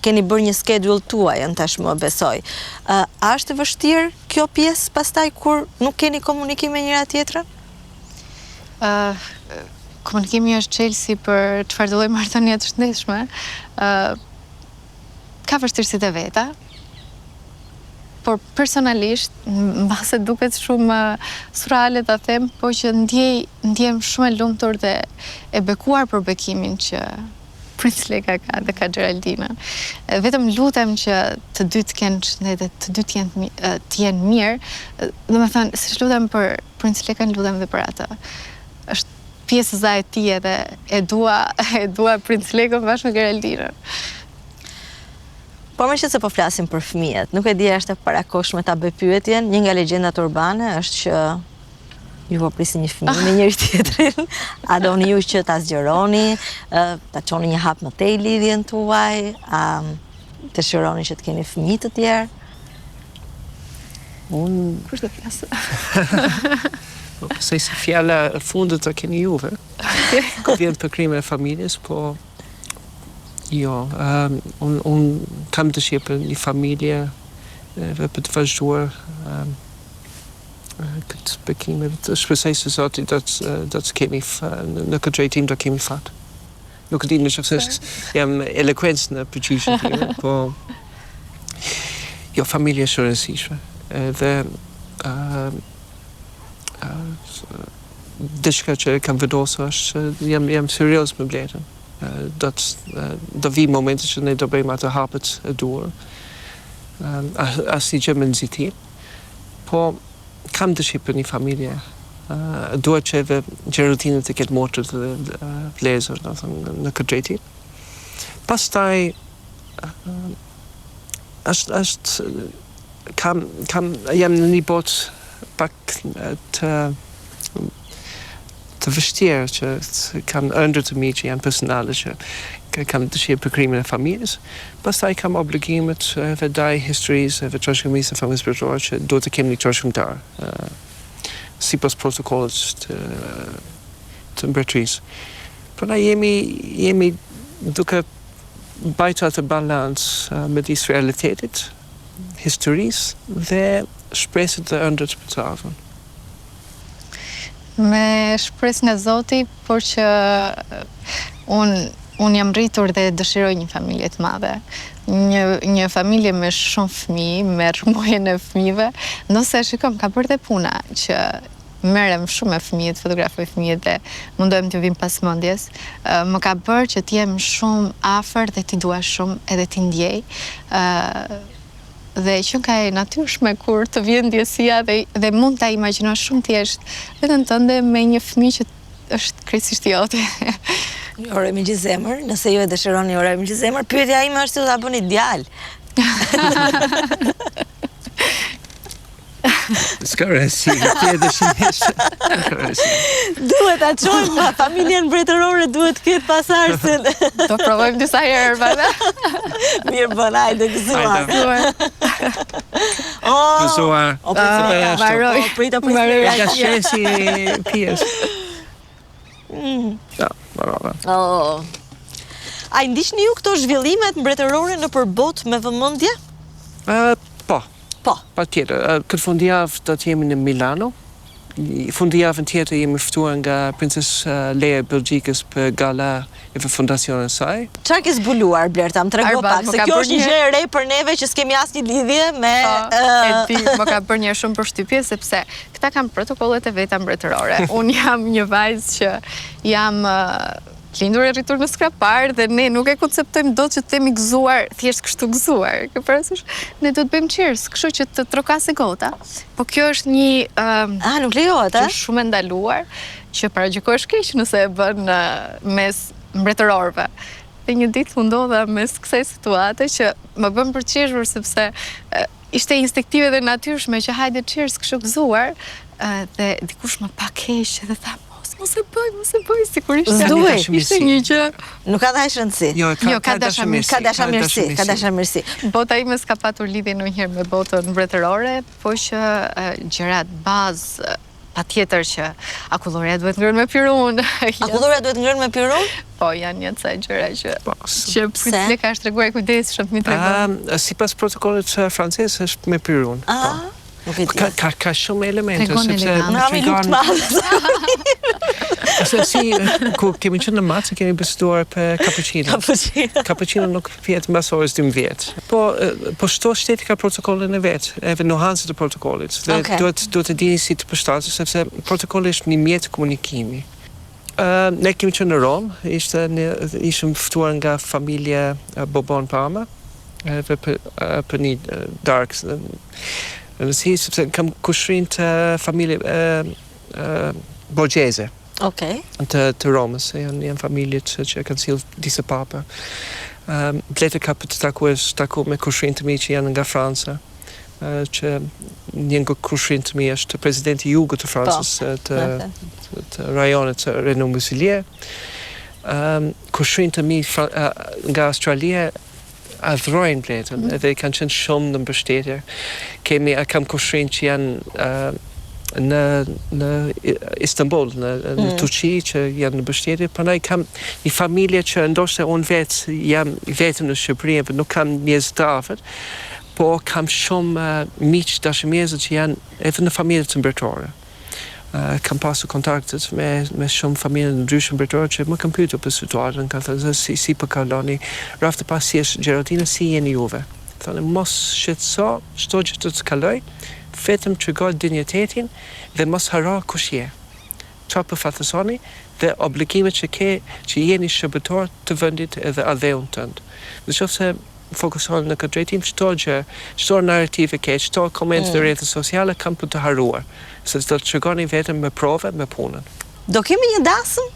keni bërë një schedule tuaj, në tashmë besoj. A është e vështirë kjo pjesë pastaj kur nuk keni komunikim me njëra tjetrën? Komunikimi është çelësi për çfarëdo lloj marrëdhënie të shëndetshme. Ka vështirësitë e veta, por personalisht, mbase duket shumë surreale ta them, po që ndjem shumë e lumtur dhe e bekuar për bekimin që Prince Leka ka dhe ka Geraldina. Vetëm lutem që të dy të kenë shëndet, të dy të jenë mirë. Domethënë, siç lutem për Prince Lekan, lutem edhe për atë. Është pjesë e tij edhe e dua Prince Lekën bashkë me Geraldinën. Por me që se po flasim për fëmijët, nuk e di është e parakoshme ta bëj pyetjen, një nga legjendat urbane është që ju po prisni një fëmijë me njëri tjetrin, a doni ju që ta zgjeroni, ta çoni një hap më tej lidhjen tuaj, a dëshironi që të keni fëmijë të tjerë? Kush do të flasë? Se si fjala e fundit të keni juve, ku vjen për krimin e familjes, po jo, unë kam dëshirë për një familje dhe për të vazhduar këtë bekim, të shpresoj se Zoti do të kemi në këtë drejtim do kemi fat. Nuk e di në çfarë jam eloquence në përgjigjen time, po jo, familja është e rëndësishme. Dhe diçka që kam vendosur është jam serioz me Bletën. Do vi momente që ne do bëjmë atë hapet e duhur. Asnjë gjë me nxitim. Po kam dëshirë për një familje. Dua që edhe Geraldina të ketë motrë dhe vlezër, në këtë drejtim. Pastaj jam në një botë pak të vështirë që kam ëndër të mi që janë personale që kam dëshirë për krimin e familjes. Pastaj kam obligimet edhe ndaj historisë edhe trashëgimisë së familjes bretërore që duhet të kemi një trashëgimtar sipas protokollit të mbretërisë. Por na jemi duke bajtur atë balancë midis realitetit, historisë dhe shpresës të ëndër të ardhmen. Me shpresën e Zotit, por që unë jam rritur dhe dëshiroj një familje të madhe. Një familje me shumë fëmijë, me rrëmujën e fëmijëve, nëse shikom ka bërë dhe puna që merrem shumë me fëmijët, fotografoj fëmijët dhe mundohem t'ju vim pas mendjes. Më ka bërë që t'jem shumë afër dhe t'i dua shumë edhe t'i ndjej. Dhe që ka e natyrshme kur të vjen ndjesia dhe mund ta imagjinosh shumë thjesht vetëm tënde me një fëmijë që është krejtësisht jote. Ore me gjithë zemër, nëse ju e dëshironi ore me gjithë zemër, pyetja ime është se do ta bëni djalë. S'ka rëndësi, ti e dëshimesh. Duhet ta çojmë familjen mbretërore, duhet të ketë pasardhësen. Do provojmë disa herë, bana. Mirë bën, hajde gëzuar. Gëzuar. Varoj. Prita Ja shesi pjesë. Ja, bravo. A i ndiqni ju këto zhvillimet mbretërore në përbot me vëmendje? Po, pa tjetër. Këtë fundjavë do të jemi në Milano. Fundjavën tjetër jemi ftuar nga Princes Leia e Belgjikës për gala e fundacionin saj. Çfarë ke zbuluar, Blerta? Më trego pak, se kjo është një gjë e re për neve që s'kemi asnjë lidhje me... Më ka bërë një shumë përshtypje, sepse këta kanë protokollet e veta mbretërore. Unë jam një vajzë që jam lindur e rritur në Skrapar dhe ne nuk e konceptojmë dot që të themi gëzuar, thjesht kështu gëzuar. Ke parasysh? Ne do të bëjmë cheers, kështu që të trokasë gota. Po kjo është një nuk lejohet, që është shumë e ndaluar, që paragjikohesh keq nëse e bën mes mbretërorëve. Dhe një ditë u ndodha mes kësaj situate që më bën për qeshur sepse ishte instinktive dhe natyrshme që hajde cheers kështu gëzuar, dhe dikush më pa keq dhe tha mos e bëj, sigurisht. Ishte një gjë. Nuk ka dash rëndësi. Jo, ka dashamirësi. Bota ime s'ka patur lidhje ndonjëherë me botën mbretërore, po që gjërat bazë Patjetër që akulloria duhet ngrënë me pirun. Akulloria duhet ngrënë me pirun? Po, janë një ca gjëra që Prince ka shtreguar kujdesshëm mi tregon. Sipas protokollit francez është me pirun. Ka shumë elemente, sepse në lukë si, kur kemi qenë në matë, kemi bestuar për cappuccino. Cappuccino nuk pjetë mbas orës 12. Po shto shteti ka protokollin e vetë, edhe nuhancët e protokollit. Dhe duhet të dini si të përshtatë, sepse protokolli është një mjetë komunikimi. Ne kemi qenë në Rom, ishëm ftuar nga familja Bobon Parma, edhe për një darkë. Sepse kam kushrin të familje Borghese. Të Romës, janë familjet që kanë silë disa papa. Blete ka për të taku me kushrin të mi që janë nga Franca, që një nga kushrin të mi është presidenti jugu të Francës, të rajonit të Renaud Muselier. Kushrin të mi nga Australia adhrojnë Bletën, edhe kanë qenë shumë në mbështetje. Kam kushrin që janë në Istanbul, në Turqi, që janë në mbështetje. Prandaj kam një familje që ndoshta unë vetë jam vetëm në Shqipëri, nuk kam njerëz të afërt, po kam shumë miq dashëmierë që janë edhe në familje të mbretore. Kam pasur kontaktet me shumë familje në ndryshme mbretore që më kanë pyetur për situatën, kanë thënë si po kaloni, raftë pas si është Gjeraldina, si jeni juve. Thonë mos shqetëso, çdo gjë të kaloj, vetëm tregoj dinjitetin dhe mos haro kush je. Çfarë përfatësoni dhe obligimet që jeni shërbëtor të vendit edhe adheun tënd. Nëse fokusohen në këtë drejtim, çdo narrativ e keq, çdo koment në rrjetet sociale kam për të haruar, se do të tregoni vetëm me prove, me punën. Do kemi një dasëm?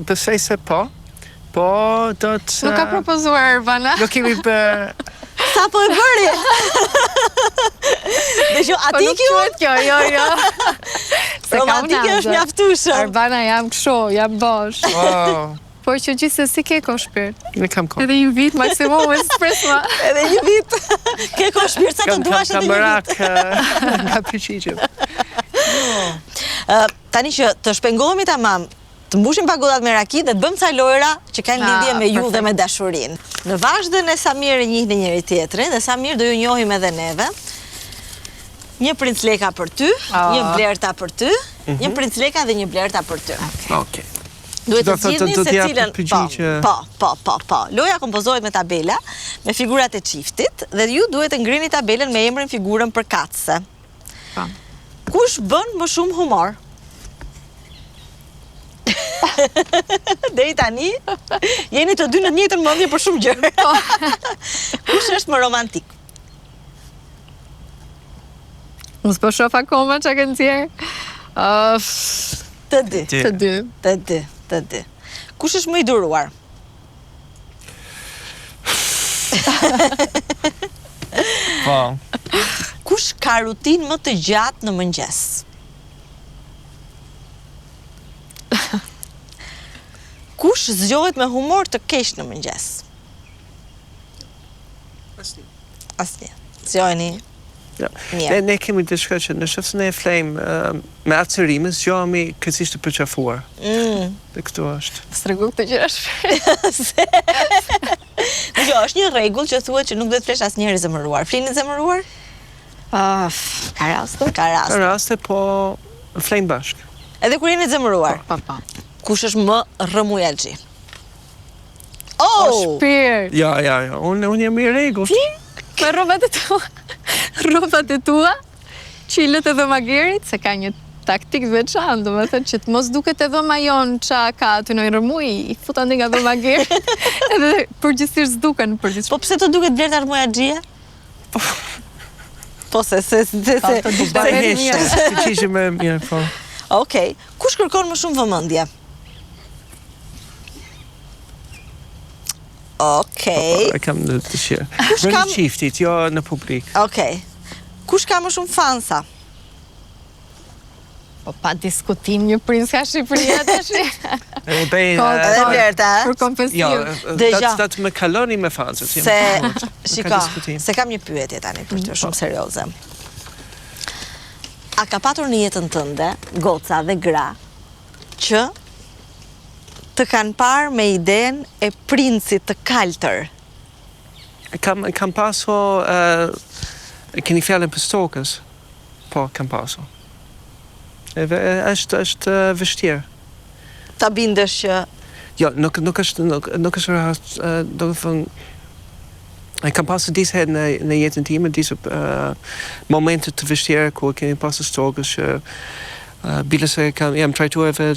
Besoj se po. Po, do të... Nuk ka propozuar Arbana. Do kemi për... Sa po e bëri? Dhe që ati kjo? Jo. Romantike është mjaftueshëm. Arbana jam kështu, jam bosh. Por që gjithsesi ke ko shpirt. Ne kam ko. Edhe një vit maksimum e s'presma. Edhe një vit. Ke ko shpirt sa të duash edhe një vit. Nga përgjigjem. Tani që të shpengohemi tamam, të mbushim pa godat me raki dhe të bëjmë ca lojra që kanë lidhje me ju dhe me dashurinë. Në vazhdën e Samir e njihni njëri tjetrin dhe Samir do ju njohim edhe neve. Një princ leka për ty, një blerta për ty, një princ leka dhe një blerta për ty. Okej. Duhet të zgjidhni se cilën. Po. Loja kompozohet me tabela, me figurat e çiftit dhe ju duhet të ngrini tabelën me emrin figurën përkatëse. Kush bën më shumë humor? Deri tani jeni të dy në të njëjtën mendje për shumë gjëra. Kush është më romantik? Mos po shoh akoma çka kanë thënë. Të dy. Kush është më i duruar? Po. Kush ka rutinë më të gjatë në mëngjes? Kush zgjohet me humor të keq në mëngjes? Asnjë. Zgjoheni. Ne kemi diçka që në shoftë ne flejm me atësirime, zgjohemi kësisht të përqafuar. Dhe këtu është. S'tregu këtë gjëra shpirt. Jo, është një rregull që thuhet që nuk duhet flesh asnjëri zemëruar. Flini zemëruar? Ka raste, po flejm bashk. Edhe kur jeni zemëruar? Po. Kush është më rrëmujalxhi? Shpirt. Ja, unë jam i rregullt. Me rrobat e tua, qilët e dhëmagerit, se ka një taktik veçantë, domethënë që të mos duket e dhëma jonë qa ka aty në rrëmuj, i futan nga dhëmagerit, edhe përgjithsisht s'duken përgjithsisht. Po pse të duket blerta rrëmujalxhia? Po se Përgjigjem me mirë, po. Okej. Kush kërkon më shumë vëmendje? Okej. E kam në të shirë. Në qiftit, jo në publik. Okej. Kush ka më shumë fansa? Po pa diskutim një princ ka Shqipëria tash. Edhe blerta, Për kompensim. Jo, do të më kaloni me fansat. Se kam një pyetje tani për ty, shumë serioze. A ka patur në jetën tënde, goca dhe gra, që të kanë parë me iden e princit të kaltër? Kam pasur, keni fjallën për stalkers? Po, kam pasur. Është vështirë. Ta bindesh që... Jo, nuk është rrasht, do të thënë, kam pasur disa herë në jetën time, disa momente të vështira ku kemi pasur stalkers që bile se jam trajtuar edhe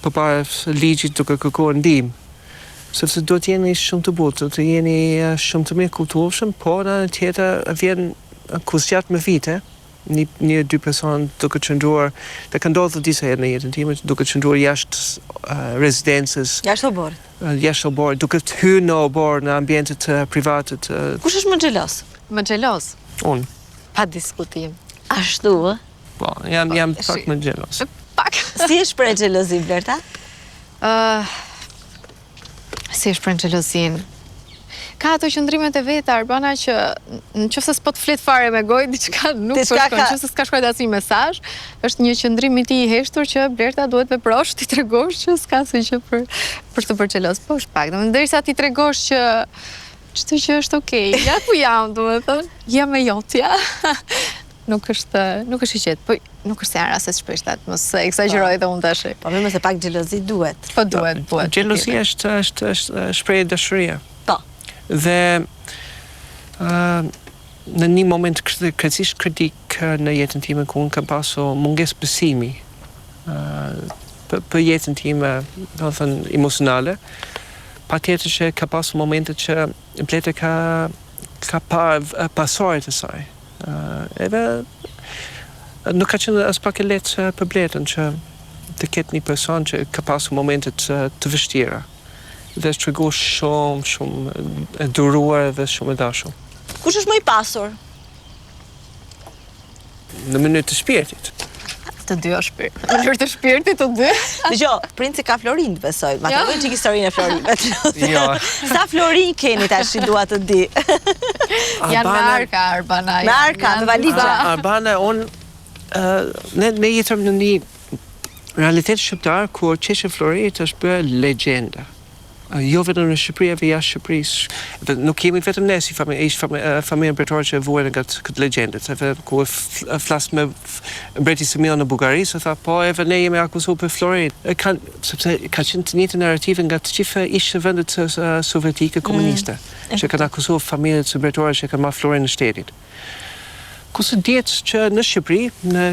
përpara ligjit duke kërkuar ndihmë. Sepse do të jeni shumë të butë, do të jeni shumë të mirë kulturshëm, por në tjetër vjen kur zgjat me vite, një dy person duke qëndruar, dhe ka ndodhur disa herë në jetën time, duke qëndruar jashtë rezidencës. Jashtë oborit? Jashtë oborit, duke të hyrë në obor, në ambientet private. Kush është më xhelos? Më xhelos? Unë. Pa diskutim. Ashtu, ë? Po, jam pak më xhelos. Pak. Si është për xhelozi, Blerta? Si është për xhelozin? Ka ato qëndrimet e veta, Arbana, që në qëfëse s'po të flet fare me gojë, diçka nuk po shkon, qëfëse s'ka shkojt asnjë mesazh, është një qëndrim i tij i heshtur që Blerta duhet veprosh, ti tregosh që s'ka se që për të bërë xheloz. Po është pak, domethënë derisa ti tregosh që çdo gjë është okay, ja ku jam, domethënë, jam me jotja. Nuk është i qetë, po nuk është se janë raste të shpeshta, mos eksagjeroj dhe unë tash. Po më se pak xhelozi duhet. Po duhet. Xhelozia është shprehje dashurie. Po. Dhe në një moment krejtësisht kritik në jetën time ku unë kam pasur mungesë besimi për jetën time, do të thënë emocionale, patjetër që ka pasur momente që Blerta ka parë pasoret e saj. Edhe nuk ka qenë as pak e lehtë për Blertën që të ketë një person që ka pasur momentet të vështira dhe është treguar shumë e duruar dhe shumë e dashur. Kush është më i pasur? Në mënyrë të shpirtit. Të dy është shpirt. Në mënyrë të shpirtit të dy. Dgjoj, princi ka Florinë, besoj. Ma tregoj çik historinë e Florinës. Jo. Sa Florinë keni tash dua të di. Janë me arka, Arbana. Me arka, me valiza. Arbana, ne jetëm në një realitet shqiptar kur qeshja e Florit është bërë legjenda. Jo vetëm në Shqipëri, edhe jashtë Shqipërisë. Dhe nuk kemi vetëm ne si familja mbretore që e vuajnë nga këtë legjendë. Edhe kur flas me mbreti Simeon në Bullgari, se tha po edhe ne jemi akuzuar për Florin. Sepse ka qenë të njëjtën narrative nga të gjitha ishte vendet sovjetike komuniste, që kanë akuzuar familjet mbretore që kanë marrë Florin në shtetin. Kurse dihet që në Shqipëri në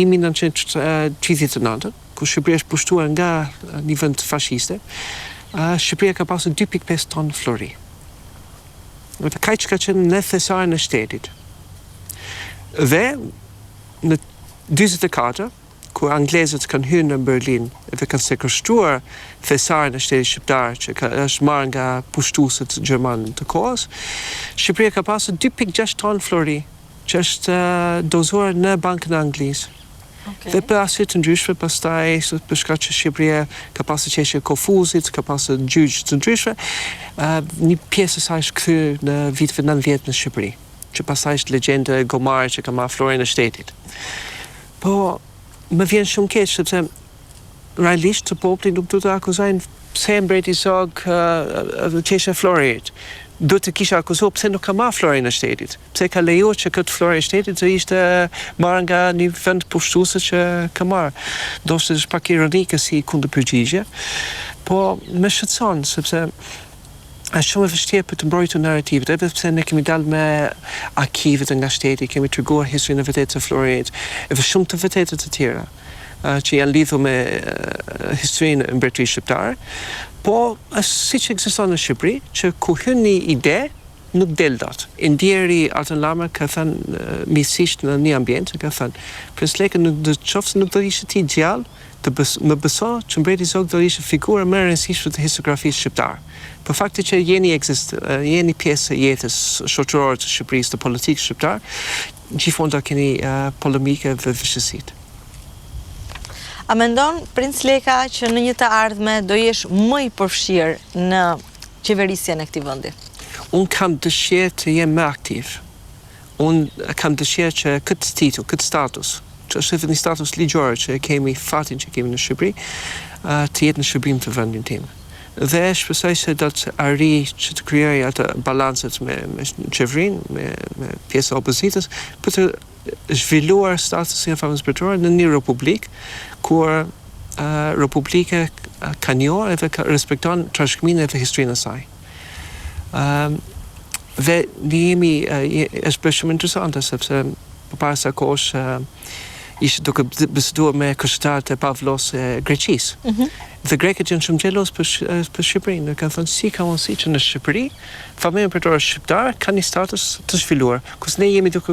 1939, kur Shqipëria është pushtuar nga një vend fashiste, Shqipëria ka pasur 2.5 ton flori. Dhe kaq që ka qenë në thesarin e shtetit. Dhe në 44, kur anglezët kanë hyrë në Berlin dhe kanë sekuestruar thesarin e shtetit shqiptar që është marrë nga pushtuesit gjerman të kohës, Shqipëria ka pasur 2.6 ton flori, që është dozuar në Bankën e Anglisë. Dhe për arsye të ndryshme, pastaj për shkak që Shqipëria ka pasur qeshje Kofuzit, ka pasur gjyq të ndryshme, një pjesë e saj është kthyer në vitet 90 në Shqipëri, që pastaj është legjenda e gomarit që ka marrë florin e shtetit. Po më vjen shumë keq sepse realisht të populli nuk duhet të akuzojnë pse mbreti Zog qeshja e florit. Duhet të kisha akuzuar pse nuk ka marrë florin e shtetit. Pse ka lejuar që këtë florë e shtetit të ishte marrë nga një vend pushtuese që ka marrë. Ndoshta është pak ironike si kundërpërgjigje, po më shqetëson sepse është shumë e vështirë për të mbrojtur narrativet, edhe pse ne kemi dalë me arkivet nga shteti, kemi treguar historinë e vërtetë të florit, edhe shumë të vërteta të tjera që janë lidhur me historinë e mbretërisë shqiptare. Po, si që ekziston në Shqipëri, që ku hyn një ide, nuk del dot. Indieri Arten Lamra ka thënë misisht në një ambient, ka thënë, Prins Leke nuk do të qoftë se nuk do ishte ti gjallë, më beso që mbreti Zog do ishte figura më e rëndësishme të historiografisë shqiptare. Për fakti që jeni pjesë e jetës shoqërore të Shqipërisë, të politikës shqiptare, gjithmonë do keni polemike dhe vështirësitë. A mendon Princ Leka që në një të ardhme do jesh më i përfshirë në qeverisjen e këtij vendi? Unë kam dëshirë të jem më aktiv. Unë kam dëshirë që këtë titull, këtë status që është edhe një status ligjor që kemi fatin që kemi në Shqipëri, të jetë në shërbim të vendin tim. Dhe shpresoj se do të arri që të krijoj atë balancet me qeverinë, me pjesë e opozitës, për të zhvilluar statusin e familjes mbretërore në një republikë kur republika ka njohur edhe respekton trashëgiminë dhe historinë e saj. Dhe ne jemi është bërë shumë interesante sepse përpara sa kohësh ishte duke biseduar me këshilltarët e Pavlos e Greqisë. Dhe Grekët janë shumë xhelos për Shqipërinë. Kanë thënë si ka mundësi që në Shqipëri familja mbretërore shqiptare ka një status të zhvilluar, kurse ne jemi duke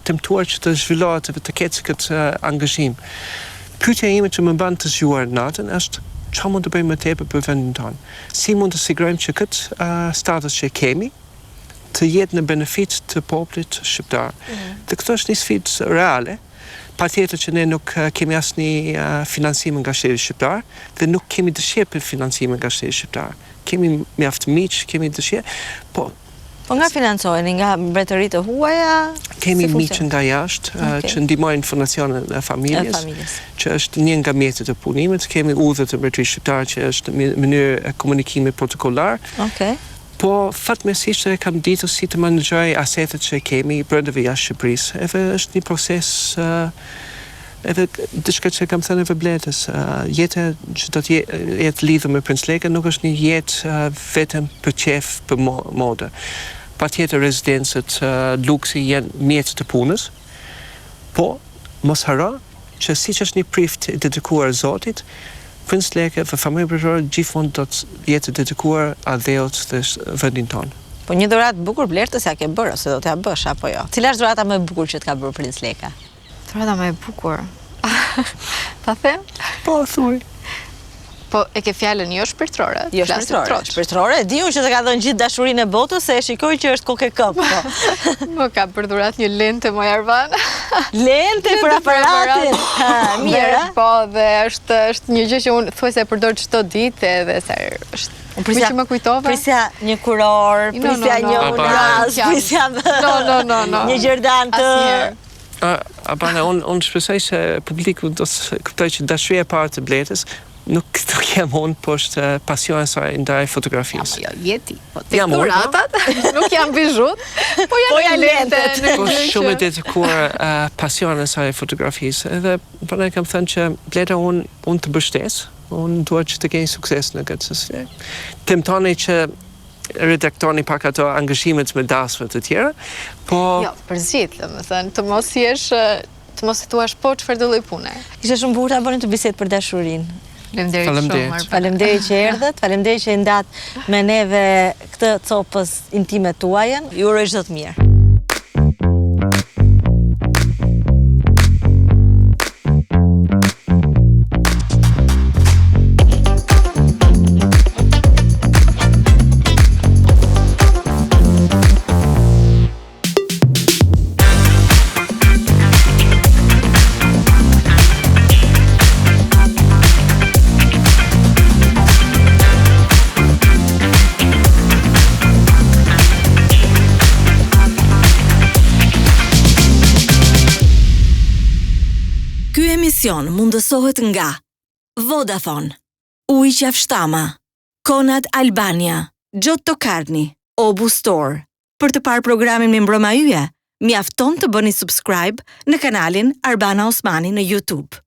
tentuar që të zhvillohet të ketë këtë angazhim. Pyetja ime që më bën të zgjuar natën është çfarë mund të bëjmë më tepër për vendin tonë? Si mund të sigurojmë që këtë status që kemi të jetë në benefit të popullit shqiptar? Dhe këto është një sfidë reale. Patjetër që ne nuk kemi asnjë financim nga shteti shqiptar dhe nuk kemi dëshirë për financim nga shteti shqiptar. Kemi mjaft miq, kemi dëshirë, po nga financoheni nga mbretëritë e huaja? Kemi miq nga jashtë që ndihmojnë fondacionin e familjes, që është një nga mjetet e punimit. Kemi udhët e mbretërisë shqiptare që është mënyrë e komunikimit protokollar. Po fatmirësisht e kam ditur si të menaxhoj asetet që kemi brenda dhe jashtë Shqipërisë. Edhe është një proces edhe diçka që kam thënë vëbletës. Jeta që do të jetë lidhur me Princ Leka nuk është një jetë vetëm për qef, për modë. Patjetër rezidencët, luksi janë mjet të punës, po mos haro që siç është një prift i dedikuar Zotit, Princ Leka dhe familja mbretërore gjithmonë do të jetë dedikuar adheut dhe vendin tonë. Po një dhuratë bukur Blertë se ja ke bërë ose do t'ja bësh apo jo? Cila është dhurata më e bukur që t'ka bërë Princ Leka? Dhurata më e bukur. Ta them? Po, thuaj. Po e ke fjalën jo shpirtërore. Jo shpirtërore. Shpirtërore, diu që të ka dhënë gjithë dashurinë e botës se e shikoj që është kokë këp. Më ka për dhuratë një lente moj Arvan. Lente për aparatin. Mirë. Po, dhe është një gjë që unë thuajse e përdor çdo ditë edhe se është Prisja më kujtova. Prisja një kuror, prisja një unaz, prisja një gjerdan të... Abana, unë shpresoj se publiku do të kuptoj që dashuria e parë të Bletës nuk të kem unë, po është pasiona e saj ndaj fotografisë. Jo, jeti. Po tek dhuratat nuk janë bizhut, po janë lente. Po shumë e dedikuar pasiona e saj fotografisë. Edhe prandaj kam thënë që Bleta unë të mbështes, unë dua që të keni sukses në këtë sfidë. Temtoni që redaktoni pak ato angazhimet me dasmë të tjera, po... Jo, përgjithë, domethënë, të mos i thuash po çfarë do lloj pune. Ishte shumë bukur ta bënin të bisedë për dashurinë. Faleminderit që erdhët, faleminderit që i ndat me neve këtë copës intime tuajën. Ju uroj çdo të mirë. Ky emision mundësohet nga Vodafone, Ujë Qafshtama, Konad Albania, Gjotto Karni, Obu Store. Për të parë programin me mbroma yje, mjafton të bëni subscribe në kanalin Arbana Osmani në YouTube.